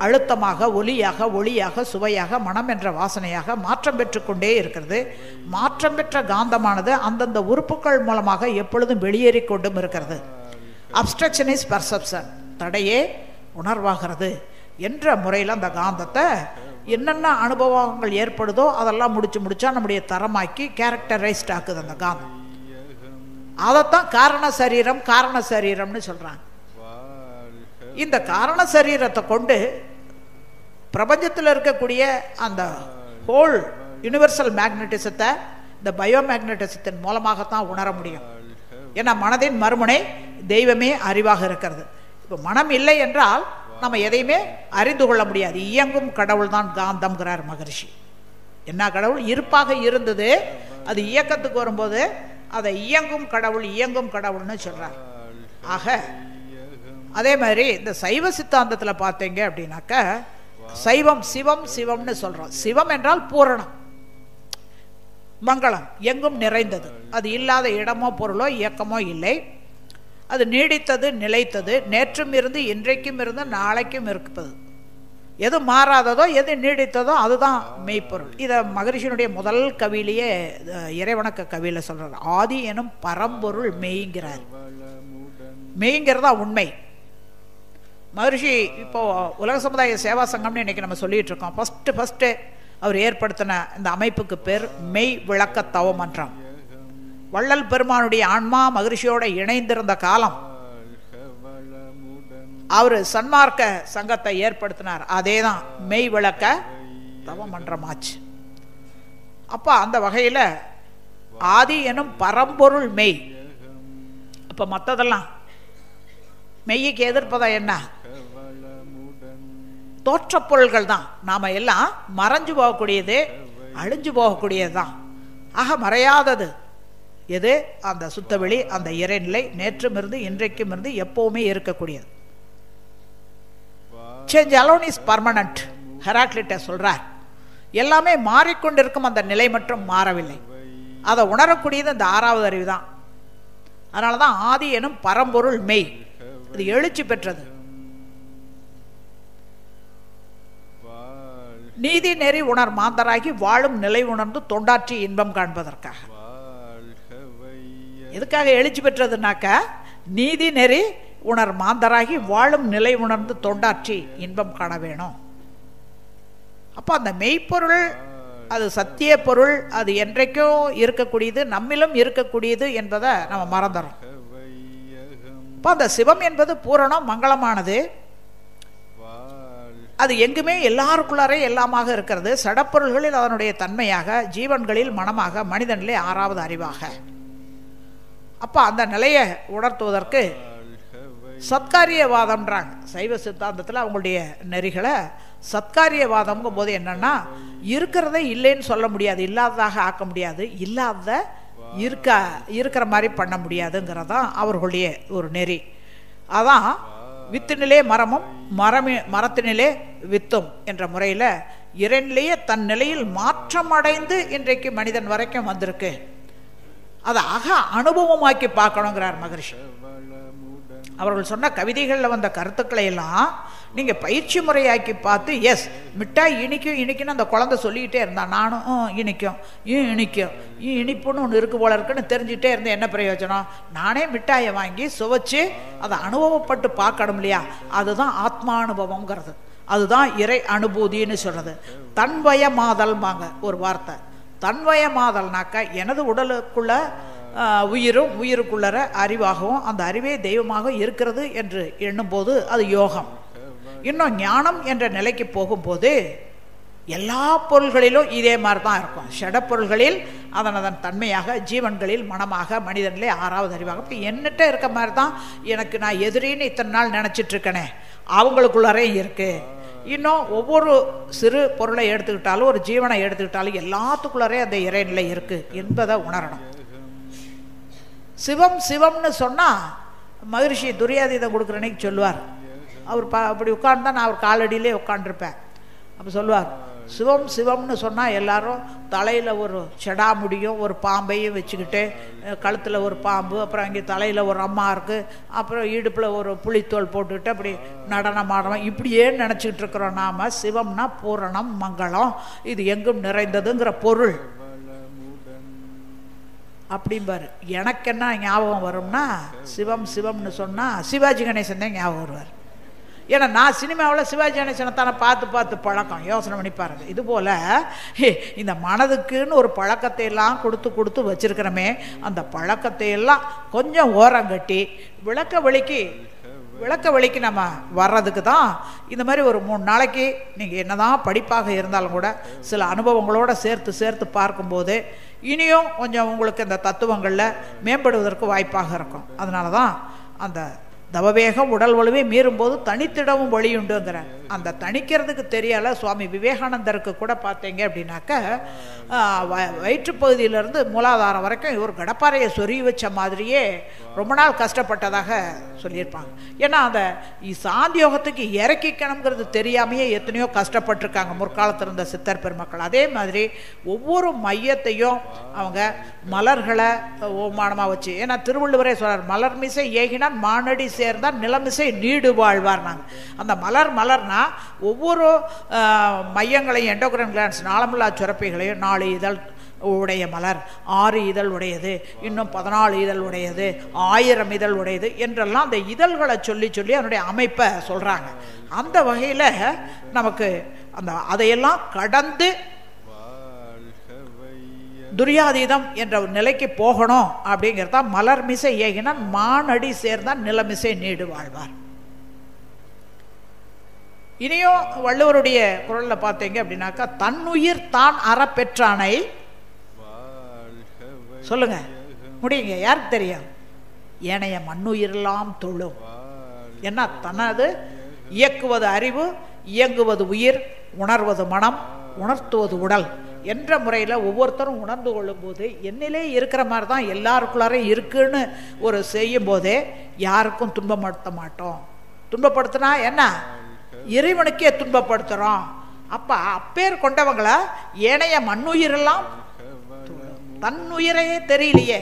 அழுத்தமாக, ஒலியாக, ஒளியாக, சுவையாக, மனம் என்ற வாசனையாக மாற்றம் பெற்றுக்கொண்டே இருக்கிறது. மாற்றம் பெற்ற காந்தமானது அந்தந்த உறுப்புகள் மூலமாக எப்பொழுதும் வெளியேறி கொண்டும் இருக்கிறது. அப்ஸ்ட்ரக்ஷன் இஸ் பர்செப்ஷன், தடையே உணர்வாகிறது என்ற முறையில் அந்த காந்தத்தை என்னென்ன அனுபவங்கள் ஏற்படுதோ அதெல்லாம் முடிச்சா நம்முடைய தரமாக்கி கேரக்டரைஸ்ட் ஆக்குது அந்த காந்தம். அதைத்தான் காரண சரீரம்னு சொல்றாங்க. இந்த காரண சரீரத்தை கொண்டு பிரபஞ்சத்தில் இருக்கக்கூடிய அந்த ஹோல் யுனிவர்சல் மேக்னட்டிசத்தை இந்த பயோமேக்னட்டிசத்தின் மூலமாகத்தான் உணர முடியும். ஏன்னா மனதின் மறுமுனை தெய்வமே அறிவாக இருக்கிறது. இப்போ மனம் இல்லை என்றால் நம்ம எதையுமே அறிந்து கொள்ள முடியாது. இயங்கும் கடவுள் தான் காந்தம்ங்கிறார் மகரிஷி. என்ன கடவுள் இருப்பாக இருந்தது, அது இயக்கத்துக்கு வரும்போது அதை இயங்கும் கடவுள்னு சொல்றார். ஆக அதே மாதிரி இந்த சைவ சித்தாந்தத்தில் பார்த்தீங்க அப்படின்னாக்க சைவம் சிவம் சிவம்னு சொல்றோம். சிவம் என்றால் பூரணம், மங்களம், எங்கும் நிறைந்தது. அது இல்லாத இடமோ பொருளோ இயக்கமோ இல்லை. அது நீடித்தது, நிலைத்தது, நேற்றும் இருந்து இன்றைக்கும் இருந்து நாளைக்கும் இருப்பது. எது மாறாததோ எது நீடித்ததோ அதுதான் மெய்ப்பொருள். இதை மகரிஷியினுடைய முதல் கவியிலேயே இறைவணக்க கவியில் சொல்றார். ஆதி எனும் பரம்பொருள் மெய்ங்கிறார். மெய்ங்கிறதா உண்மை. மகரிஷி இப்போ உலக சமுதாய சேவா சங்கம்னு இன்னைக்கு நம்ம சொல்லிட்டு இருக்கோம். ஃபர்ஸ்ட் அவர் ஏற்படுத்தின இந்த அமைப்புக்கு பேர் மெய் விளக்க தவமன்றம். வள்ளல் பெருமானுடைய ஆன்மா மகரிஷியோட இணைந்திருந்த காலம் அவர் சன்மார்க்க சங்கத்தை ஏற்படுத்தினார். அதே தான் மெய் விளக்க தவமன்றம் ஆச்சு. அப்ப அந்த வகையில ஆதி எனும் பரம்பொருள் மெய். அப்ப மற்றதெல்லாம் மெய்யுக்கு எதிர்ப்பதா என்ன? தோற்ற பொருள்கள் தான். நாம எல்லாம் மறைஞ்சு போகக்கூடியது, அழிஞ்சு போகக்கூடியது தான். ஆக மறையாதது எது? அந்த சுத்தவெளி, அந்த இறைநிலை, நேற்றும் இருந்து இன்றைக்கும் இருந்து எப்பவுமே இருக்கக்கூடியது. Change alone is permanent. Heraclitus சொல்றார். எல்லாமே மாறிக்கொண்டிருக்கும், அந்த நிலை மட்டும் மாறவில்லை. அதை உணரக்கூடியது அந்த ஆறாவது அறிவு தான். அதனாலதான் ஆதி எனும் பரம்பொருள் மெய். அது எழுச்சி பெற்றது. நீதி நெறி உணர் மாந்தராகி வாழும் நிலை உணர்ந்து தொண்டாற்றி இன்பம் காண்பதற்காக. எதுக்காக எழுச்சி பெற்றதுனாக்க நீதி நெறி உணர் மாந்தராகி வாழும் நிலை உணர்ந்து தொண்டாற்றி இன்பம் காண வேணும். அப்ப அந்த மெய்ப்பொருள் அது சத்திய பொருள், அது என்றைக்கும் இருக்கக்கூடியது, நம்மிலும் இருக்கக்கூடியது என்பதை நம்ம மறந்துறோம். அப்ப அந்த சிவம் என்பது பூரணம், மங்களமானது. அது எங்குமே எல்லாருக்குள்ளாரே எல்லாமாக இருக்கிறது. சடப்பொருள்களில் அதனுடைய தன்மையாக, ஜீவன்களில் மனமாக, மனிதனிலே ஆறாவது அறிவாக. அப்ப அந்த நிலையை உணர்த்துவதற்கு சத்காரியவாதம்ன்றாங்க சைவ சித்தாந்தத்தில். அவங்களுடைய நெறிகளை சத்காரியவாதம்ங்கும் போது என்னன்னா, இருக்கிறத இல்லைன்னு சொல்ல முடியாது, இல்லாததாக ஆக்க முடியாது, இல்லாத இருக்கிற மாதிரி பண்ண முடியாதுங்கிறதான் அவர்களுடைய ஒரு நெறி. அதான் வித்தினிலே மரமும் மரத்தினிலே வித்தும் என்ற முறையில் இறைநிலையே தன் நிலையில் மாற்றம் அடைந்து இன்றைக்கு மனிதன் வரைக்கும் வந்திருக்கு. அதை அனுபவமாக்கி பார்க்கணுங்கிறார் மகரிஷி. அவர்கள் சொன்ன கவிதைகளில் வந்த கருத்துக்களை எல்லாம் நீங்கள் பயிற்சி முறையாக்கி பார்த்து, எஸ் மிட்டாய் இனிக்குன்னு அந்த குழந்தை சொல்லிக்கிட்டே இருந்தா, நானும் இனிக்கும் இனிப்புன்னு ஒன்று இருக்கு போல இருக்குன்னு தெரிஞ்சுக்கிட்டே இருந்தேன். என்ன பிரயோஜனம்? நானே மிட்டாயை வாங்கி சுவைச்சு அதை அனுபவப்பட்டு பார்க்கணும் இல்லையா? அதுதான் ஆத்மானுபவங்கிறது. அதுதான் இறை அனுபூதின்னு சொல்றது. தன்வயமாதல்பாங்க ஒரு வார்த்தை. தன்வயமாதல்னாக்க எனது உடலுக்குள்ள உயிரும் உயிருக்குள்ளற அறிவாகவும் அந்த அறிவே தெய்வமாக இருக்கிறது என்று எண்ணும்போது அது யோகம். இன்னும் ஞானம் என்ற நிலைக்கு போகும்போது எல்லா பொருள்களிலும் இதே மாதிரி தான் இருக்கும். ஷடப்பொருள்களில் அதன் தன்மையாக, ஜீவன்களில் மனமாக, மனிதனிலே ஆறாவது அறிவாக. இப்போ என்னட்ட இருக்க மாதிரி தான் எனக்கு நான் எதிரின்னு இத்தனை நாள் நினச்சிட்டு இருக்கனே, அவங்களுக்குள்ளரே இருக்கு. இன்னும் ஒவ்வொரு சிறு பொருளை எடுத்துக்கிட்டாலும், ஒரு ஜீவனை எடுத்துக்கிட்டாலும் எல்லாத்துக்குள்ளரே அந்த இறைநிலை இருக்கு என்பதை உணரணும். சிவம் சிவம்னு சொன்னால் மகரிஷி துரியாதீதம் கொடுக்குற அன்னைக்கு சொல்லுவார். அவர் அப்படி உட்கார்ந்தா நான் அவர் காலடியிலே உட்காண்டிருப்பேன். அப்போ சொல்லுவார், சிவம் சிவம்னு சொன்னால் எல்லாரும் தலையில் ஒரு செடாமுடியும் ஒரு பாம்பையும் வச்சுக்கிட்டு, கழுத்தில் ஒரு பாம்பு, அப்புறம் இங்கே தலையில் ஒரு அம்மா இருக்குது, அப்புறம் இடுப்பில் ஒரு புளித்தோல் போட்டுக்கிட்டு அப்படி நடனம் ஆடுறோம். இப்படியே நினச்சிக்கிட்டு இருக்கிறோம். நாம் சிவம்னா பூரணம், மங்களம், இது எங்கும் நிறைந்ததுங்கிற பொருள் அப்படிம்பாரு. எனக்கு என்ன ஞாபகம் வரும்னா, சிவம் சிவம்னு சொன்னால் சிவாஜி கணேசன் தான் ஞாபகம் வருவார். ஏன்னா நான் சினிமாவில் சிவாஜி கணேசனை தானே பார்த்து பழக்கம். யோசனை பண்ணி பாருங்க. இதுபோல் இந்த மனதுக்குன்னு ஒரு பழக்கத்தை எல்லாம் கொடுத்து வச்சிருக்கிறோமே, அந்த பழக்கத்தை எல்லாம் கொஞ்சம் ஓரங்கட்டி விளக்க வெளிக்கு விளக்க வழிக்கு நம்ம வர்றதுக்கு தான் இந்த மாதிரி ஒரு 3 நாளைக்கு நீங்கள் என்ன தான் படிப்பாக இருந்தாலும் கூட சில அனுபவங்களோடு சேர்த்து பார்க்கும்போது இனியும் கொஞ்சம் உங்களுக்கு இந்த தத்துவங்களில் மேம்படுவதற்கு வாய்ப்பாக இருக்கும். அதனால தான் அந்த தவவேகம் உடல் வலுவை மீறும்போது தனித்திடவும் வழியுண்டுங்கிற அந்த தணிக்கிறதுக்கு தெரியலை. சுவாமி விவேகானந்தருக்கு கூட பார்த்தீங்க அப்படின்னாக்க வயிற்றுப்பகுதியிலேருந்து மூலாதாரம் வரைக்கும் இவர் கடப்பாறையை சொருகி வச்ச மாதிரியே ரொம்ப நாள் கஷ்டப்பட்டதாக சொல்லியிருப்பாங்க. ஏன்னா அந்த சாந்தி யோகத்துக்கு இறக்கிக்கணுங்கிறது தெரியாமையே எத்தனையோ கஷ்டப்பட்டிருக்காங்க முற்காலத்தில் இருந்த சித்தர் பெருமக்கள். அதே மாதிரி ஒவ்வொரு மையத்தையும் அவங்க மலர்களை ஓமானமாக வச்சு, ஏன்னா திருவள்ளுவரே சொல்றார், மலர் மிசை ஏகினான் மானடி சேர்ந்தால் நிலமிசை நீடு வாழ்வார்னாங்க. அந்த மலர்னா ஒவ்வொரு மையங்களையும் எண்டோக்ரைன் கிளான்ஸ் நாளமில்லா சுரப்பிகளையும் 4 இதழ் உடைய மலர், 6 இதழ் உடையது, இன்னும் 14 இதழ் உடையது, 1000 இதழ் உடையது என்றெல்லாம் அந்த இதழ்களை சொல்லி அதனுடைய அமைப்பை சொல்கிறாங்க. அந்த வகையில் நமக்கு அதையெல்லாம் கடந்து துரியாதீதம் என்ற ஒரு நிலைக்கு போகணும். அப்படிங்கிறதா மலர் மிசை ஏகினால் மானடி சேர்ந்தான் நிலமிசை நீடு வாழ்வார். இனியும் வள்ளுவருடைய குரலில் பார்த்தீங்க அப்படின்னாக்கா, தன்னுயிர் தான் அறப்பெற்றானை சொல்லுங்க முடியுங்க, யாருக்கு தெரியும்? ஏனைய மண்ணுயிரெல்லாம் தொழும். என்ன தனது இயக்குவது அறிவு, இயங்குவது உயிர், உணர்வது மனம், உணர்த்துவது உடல் என்ற முறையில் ஒவ்வொருத்தரும் உணர்ந்து கொள்ளும்போது என்னிலே இருக்கிற மாதிரி தான் எல்லாருக்குள்ளாரையும் இருக்குன்னு ஒரு செய்யும் போதே யாருக்கும் துன்பப்படுத்த மாட்டோம். துன்பப்படுத்தினா என்ன, இறைவனுக்கே துன்பப்படுத்துகிறோம். அப்போ அப்பேர் கொண்டவங்களை ஏனைய மண்ணுயிரெல்லாம், தன்னுயிரையே தெரியலையே,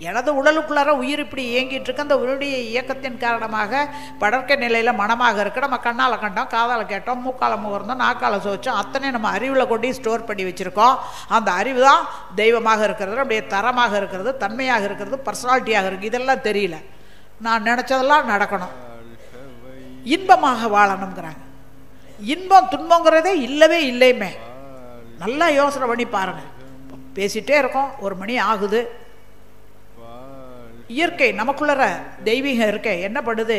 எனது உடலுக்குள்ளார உயிர் இப்படி இயங்கிட்டு இருக்கு, அந்த உயிருடைய இயக்கத்தின் காரணமாக படர்க்க நிலையில் மனமாக இருக்கு. நம்ம கண்ணால் கண்டோம், காதால் கேட்டோம், மூக்கால முகர்ந்தோம், நாக்கால சுவைச்சோம், அத்தனை நம்ம அறிவில் கொண்டு ஸ்டோர் பண்ணி வச்சுருக்கோம். அந்த அறிவு தான் தெய்வமாக இருக்கிறது, அப்படியே தரமாக இருக்கிறது, தன்மையாக இருக்கிறது, பர்சனாலிட்டியாக இருக்குது. இதெல்லாம் தெரியல. நான் நினச்சதெல்லாம் நடக்கணும், இன்பமாக வாழணுங்கிறாங்க. இன்பம் துன்பங்கிறதே இல்லவே இல்லையுமே. நல்லா யோசனை பண்ணி பாருங்கள். பேசிகிட்டே இருக்கோம், 1 மணி ஆகுது. இயற்கை நமக்குள்ளற தெய்வீகம் இருக்கே என்ன பண்ணுது,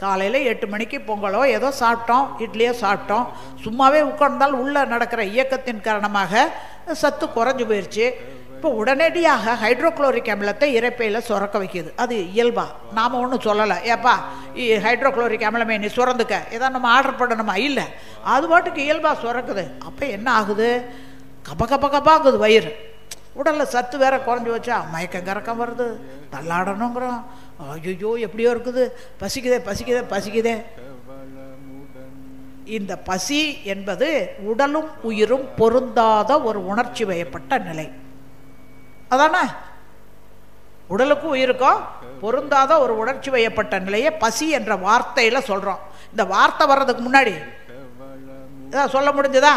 காலையில் 8 மணிக்கு பொங்கலோ ஏதோ சாப்பிட்டோம், இட்லியோ சாப்பிட்டோம், சும்மாவே உட்கார்ந்தால் உள்ளே நடக்கிற இயக்கத்தின் காரணமாக சத்து குறைஞ்சி போயிடுச்சு. இப்போ உடனடியாக ஹைட்ரோக்ளோரிக் அமிலத்தை இரைப்பையில் சுரக்க வைக்கிது. அது இயல்பா, நாம் ஒன்றும் சொல்லலை, ஏப்பா ஹைட்ரோக்ளோரிக் அமிலமே நீ சுரந்துக்க, ஏதாவது நம்ம ஆர்டர் பண்ணணுமா? இல்லை, அது பாட்டுக்கு இயல்பாக சுரக்குது. அப்போ என்ன ஆகுது, கப்பாங்குது வயிறு, உடலில் சத்து வேற குறைஞ்சி வச்சா மயக்கம் கறக்கம் வருது, தள்ளாடணுங்கிறோம். ஐயோ எப்படியோ இருக்குது, பசிக்குதே. இந்த பசி என்பது உடலும் உயிரும் பொருந்தாத ஒரு உணர்ச்சி வயப்பட்ட நிலை. அதானே, உடலுக்கும் உயிருக்கும் பொருந்தாத ஒரு உணர்ச்சி வயப்பட்ட நிலையை பசி என்ற வார்த்தையில் சொல்கிறோம். இந்த வார்த்தை வர்றதுக்கு முன்னாடி ஏதாவது சொல்ல முடிஞ்சதா?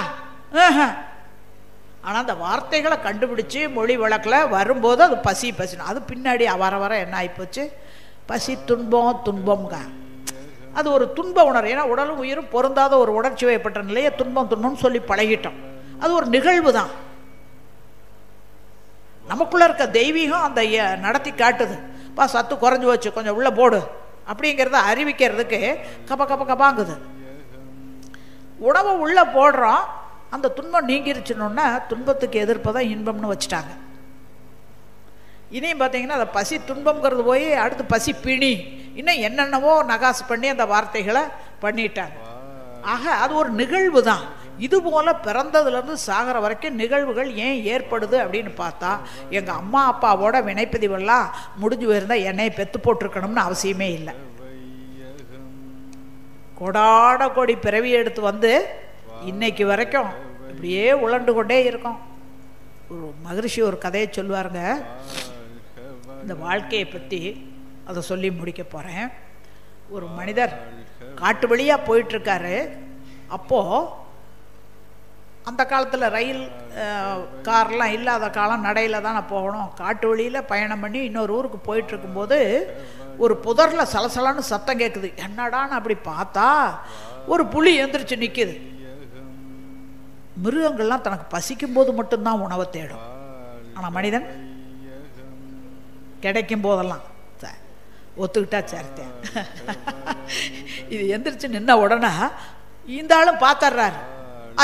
ஆனால் அந்த வார்த்தைகளை கண்டுபிடிச்சி மொழி வழக்கில் வரும்போது அது பசின்னு, அது பின்னாடி வர என்ன ஆகிப்போச்சு, பசி துன்பம்ங்க. அது ஒரு துன்ப உணர்வு. ஏன்னா உடலும் உயிரும் பொருந்தாத ஒரு உணர்ச்சி வயப்பட்ட நிலையை துன்பம்னு சொல்லி பழகிட்டோம். அது ஒரு நிகழ்வு தான். நமக்குள்ளே இருக்க தெய்வீகம் அந்த நடத்தி காட்டுது. சத்து குறைஞ்சி வச்சு கொஞ்சம் உள்ளே போடு அப்படிங்கிறத அறிவிக்கிறதுக்கு கப்பாங்குது. உணவை உள்ளே போடுறோம், அந்த துன்பம் நீங்கிருச்சுன்னா துன்பத்துக்கு எதிர்ப்பதான் இன்பம்னு வச்சுட்டாங்க. இனியும் பார்த்தீங்கன்னா அந்த பசி துன்பம்ங்கிறது போய் அடுத்து பசி பிணி, இன்னும் என்னென்னவோ நகாசு பண்ணி அந்த வார்த்தைகளை பண்ணிட்டாங்க. ஆக அது ஒரு நிகழ்வு தான். இதுபோல் பிறந்ததுலேருந்து சாகிற வரைக்கும் நிகழ்வுகள் ஏன் ஏற்படுது அப்படின்னு பார்த்தா, எங்கள் அம்மா அப்பாவோட வினைப்பதிவெல்லாம் முடிஞ்சு போயிருந்தால் என்னை பெற்று போட்டிருக்கணும்னு அவசியமே இல்லை. கோடி பிறவி எடுத்து வந்து இன்னைக்கு வரைக்கும் இப்படியே உழண்டு கொண்டே இருக்கோம். ஒரு மகரிஷி ஒரு கதையை சொல்லுவாருங்க, இந்த வாழ்க்கையை பற்றி அதை சொல்லி முடிக்க போகிறேன். ஒரு மனிதர் காட்டு வழியாக போயிட்டுருக்காரு. அப்போது அந்த காலத்தில் ரயில் கார்லாம் இல்லாத காலம், நடையில் தானே போகணும். காட்டு வழியில் பயணம் பண்ணி இன்னொரு ஊருக்கு போயிட்டுருக்கும்போது ஒரு புதரில் சலசலன்னு சத்தம் கேட்குது. என்னடான்னு அப்படி பார்த்தா ஒரு புலி எந்திரிச்சு நிற்கிது. மிருகங்கள்லாம் தனக்கு பசிக்கும் போது மட்டும்தான் உணவை தேடும், ஆனால் மனிதன் கிடைக்கும் போதெல்லாம் ஒத்துக்கிட்டா சேர்த்தேன். இது எந்திரிச்சு நின்ன உடனே இந்த ஆளும் பார்த்துட்றாரு.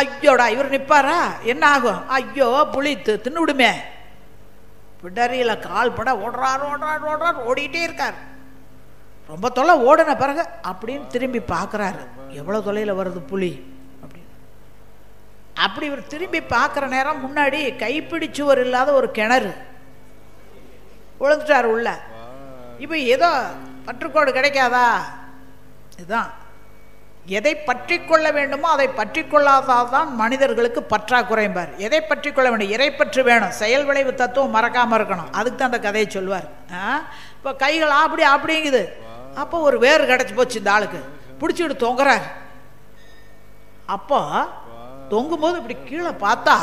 ஐயோடா இவர் நிற்பாரா, என்ன ஆகும், ஐயோ புளி தின்னு விடுமே. பிடரியில் கால் பட ஓடுறாரு ஓடிக்கிட்டே இருக்கார். ரொம்ப தொலை ஓடின பிறகு அப்படின்னு திரும்பி பார்க்குறாரு, எவ்வளோ தொலையில் வருது புலி அப்படின்னு. அப்படி இவர் திரும்பி பார்க்குற நேரம் முன்னாடி கைப்பிடிச்சுவர் இல்லாத ஒரு கிணறு விழுந்துட்டார் உள்ள. இப்போ ஏதோ பற்றுக்கோடு கிடைக்காதா, இதுதான் எதை பற்றி கொள்ள வேண்டுமோ அதை பற்றி கொள்ளாதான் மனிதர்களுக்கு பற்றாக்குறைம்பார். எதை பற்றி கொள்ள வேண்டும், இறை பற்று வேணும், செயல் விளைவு தத்துவம் மறக்காமல் இருக்கணும். அதுக்கு தான் அந்த கதையை சொல்வார். இப்போ கைகள் அப்படிங்குது. அப்போ ஒரு வேறு கிடச்சி போச்சு இந்த ஆளுக்கு, பிடிச்சிட்டு தொங்குறாரு. அப்போ தொங்கும்போது இப்படி கீழே பார்த்தா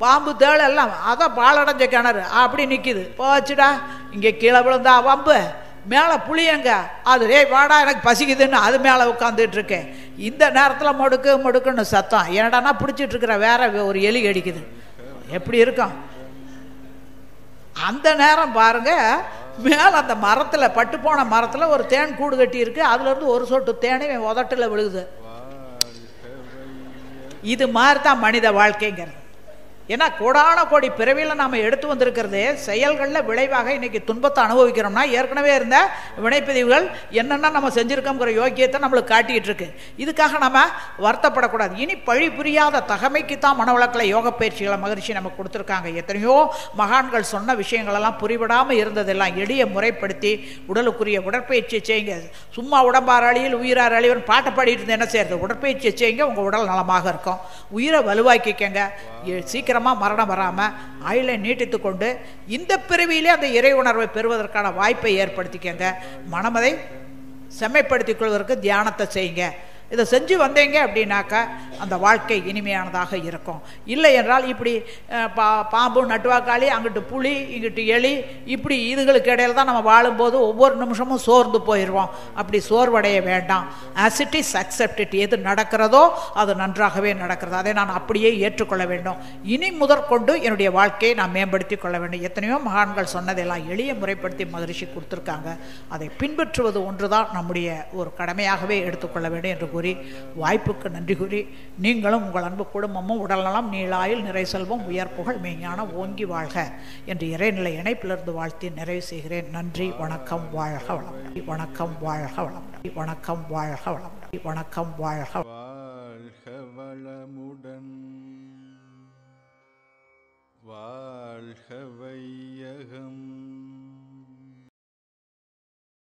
பாம்பு தேள் எல்லாம் அதான் பாலடைஞ்ச கிணறு அப்படி நிற்கிது. போச்சுடா இங்கே கீழே விழுந்தா வம்பு, மேலே புளியங்க அது ரே வாடா எனக்கு பசிக்குதுன்னு அது மேலே உட்காந்துட்டு இருக்கேன். இந்த நேரத்தில் மொடுக்குன்னு சத்தம், என்னடானா பிடிச்சிட்டு இருக்கிற வேற ஒரு எலி அடிக்குது, எப்படி இருக்கும் அந்த நேரம் பாருங்க. மேலே அந்த மரத்தில் பட்டு போன மரத்தில் ஒரு தேன் கூடு கட்டி இருக்கு, அதுலேருந்து ஒரு சொட்டு தேனை உதட்டில் விழுகுது. இது மாதிரி தான் மனித வாழ்க்கைங்கிறது. ஏன்னா கோடான கோடி பிறவியில் நாம் எடுத்து வந்திருக்கிறதே செயல்களில் விளைவாக இன்னைக்கு துன்பத்தை அனுபவிக்கிறோம்னா ஏற்கனவே இருந்த வினைப்பதிவுகள் என்னென்னா நம்ம செஞ்சுருக்கோங்கிற யோக்கியத்தை நம்மளுக்கு காட்டிகிட்டு இருக்கு. இதுக்காக நம்ம வருத்தப்படக்கூடாது. இனி பழி புரியாத தகமைக்கு தான் மனவளக்கில் யோக பயிற்சிகளை மகிழ்ச்சி நமக்கு கொடுத்துருக்காங்க. எத்தனையோ மகான்கள் சொன்ன விஷயங்களெல்லாம் புரிவிடாமல் இருந்ததெல்லாம் எளிய முறைப்படுத்தி உடலுக்குரிய உடற்பயிற்சியை செய்யுங்க. சும்மா உடம்பார் அழியில் உயிரார் அழிவன் பாட்டை பாடிட்டு இருந்து என்ன செய்யறது, உடற்பயிற்சியை செய்யுங்க, உங்கள் உடல் நலமாக இருக்கும். உயிரை வலுவாக்கிக்கங்க, சீக்கிரமாக மரணம் வராமல் ஆயுளை நீட்டித்து கொண்டு இந்த பிறவியிலே அந்த இறை உணர்வை பெறுவதற்கான வாய்ப்பை ஏற்படுத்திக்கங்க. மனமதை செம்மைப்படுத்திக் கொள்வதற்கு தியானத்தை செய்யுங்க. இதை செஞ்சு வந்தீங்க அப்படின்னாக்கா அந்த வாழ்க்கை இனிமையானதாக இருக்கும். இல்லை என்றால் இப்படி பாம்பு நட்டுவாக்காளி அங்கிட்டு புலி இங்கிட்டு எலி இப்படி இதுகளுக்கு இடையில தான் நம்ம வாழும்போது ஒவ்வொரு நிமிஷமும் சோர்ந்து போயிடுவோம். அப்படி சோர்வடைய வேண்டாம். as it is accepted, எது நடக்கிறதோ அது நன்றாகவே நடக்கிறது, அதை நான் அப்படியே ஏற்றுக்கொள்ள வேண்டும். இனி முதற்கொண்டு என்னுடைய வாழ்க்கையை நான் மேம்படுத்தி கொள்ள வேண்டும். எத்தனையோ மகான்கள் சொன்னதெல்லாம் எளிய முறைப்படுத்தி மகிழ்ச்சி கொடுத்துருக்காங்க. அதை பின்பற்றுவது ஒன்றுதான் நம்முடைய ஒரு கடமையாகவே எடுத்துக்கொள்ள வேண்டும் என்று வாய்ப்புக்கு நன்றி கூறி நீங்களும் உங்கள் அன்பு குடும்பமும் உடல்நலம் நீளாயில் நிறை செல்வம் உயர் புகழ் மெய்ஞான ஓங்கி வாழ்க என்று இறைநிலை இணைப்பிலிருந்து வாழ்த்தி நிறைவு செய்கிறேன். நன்றி, வணக்கம், வாழ்க வளம். வணக்கம், வாழ்க வளம். வணக்கம், வாழ்க வளம். வணக்கம், வாழ்க வளம்.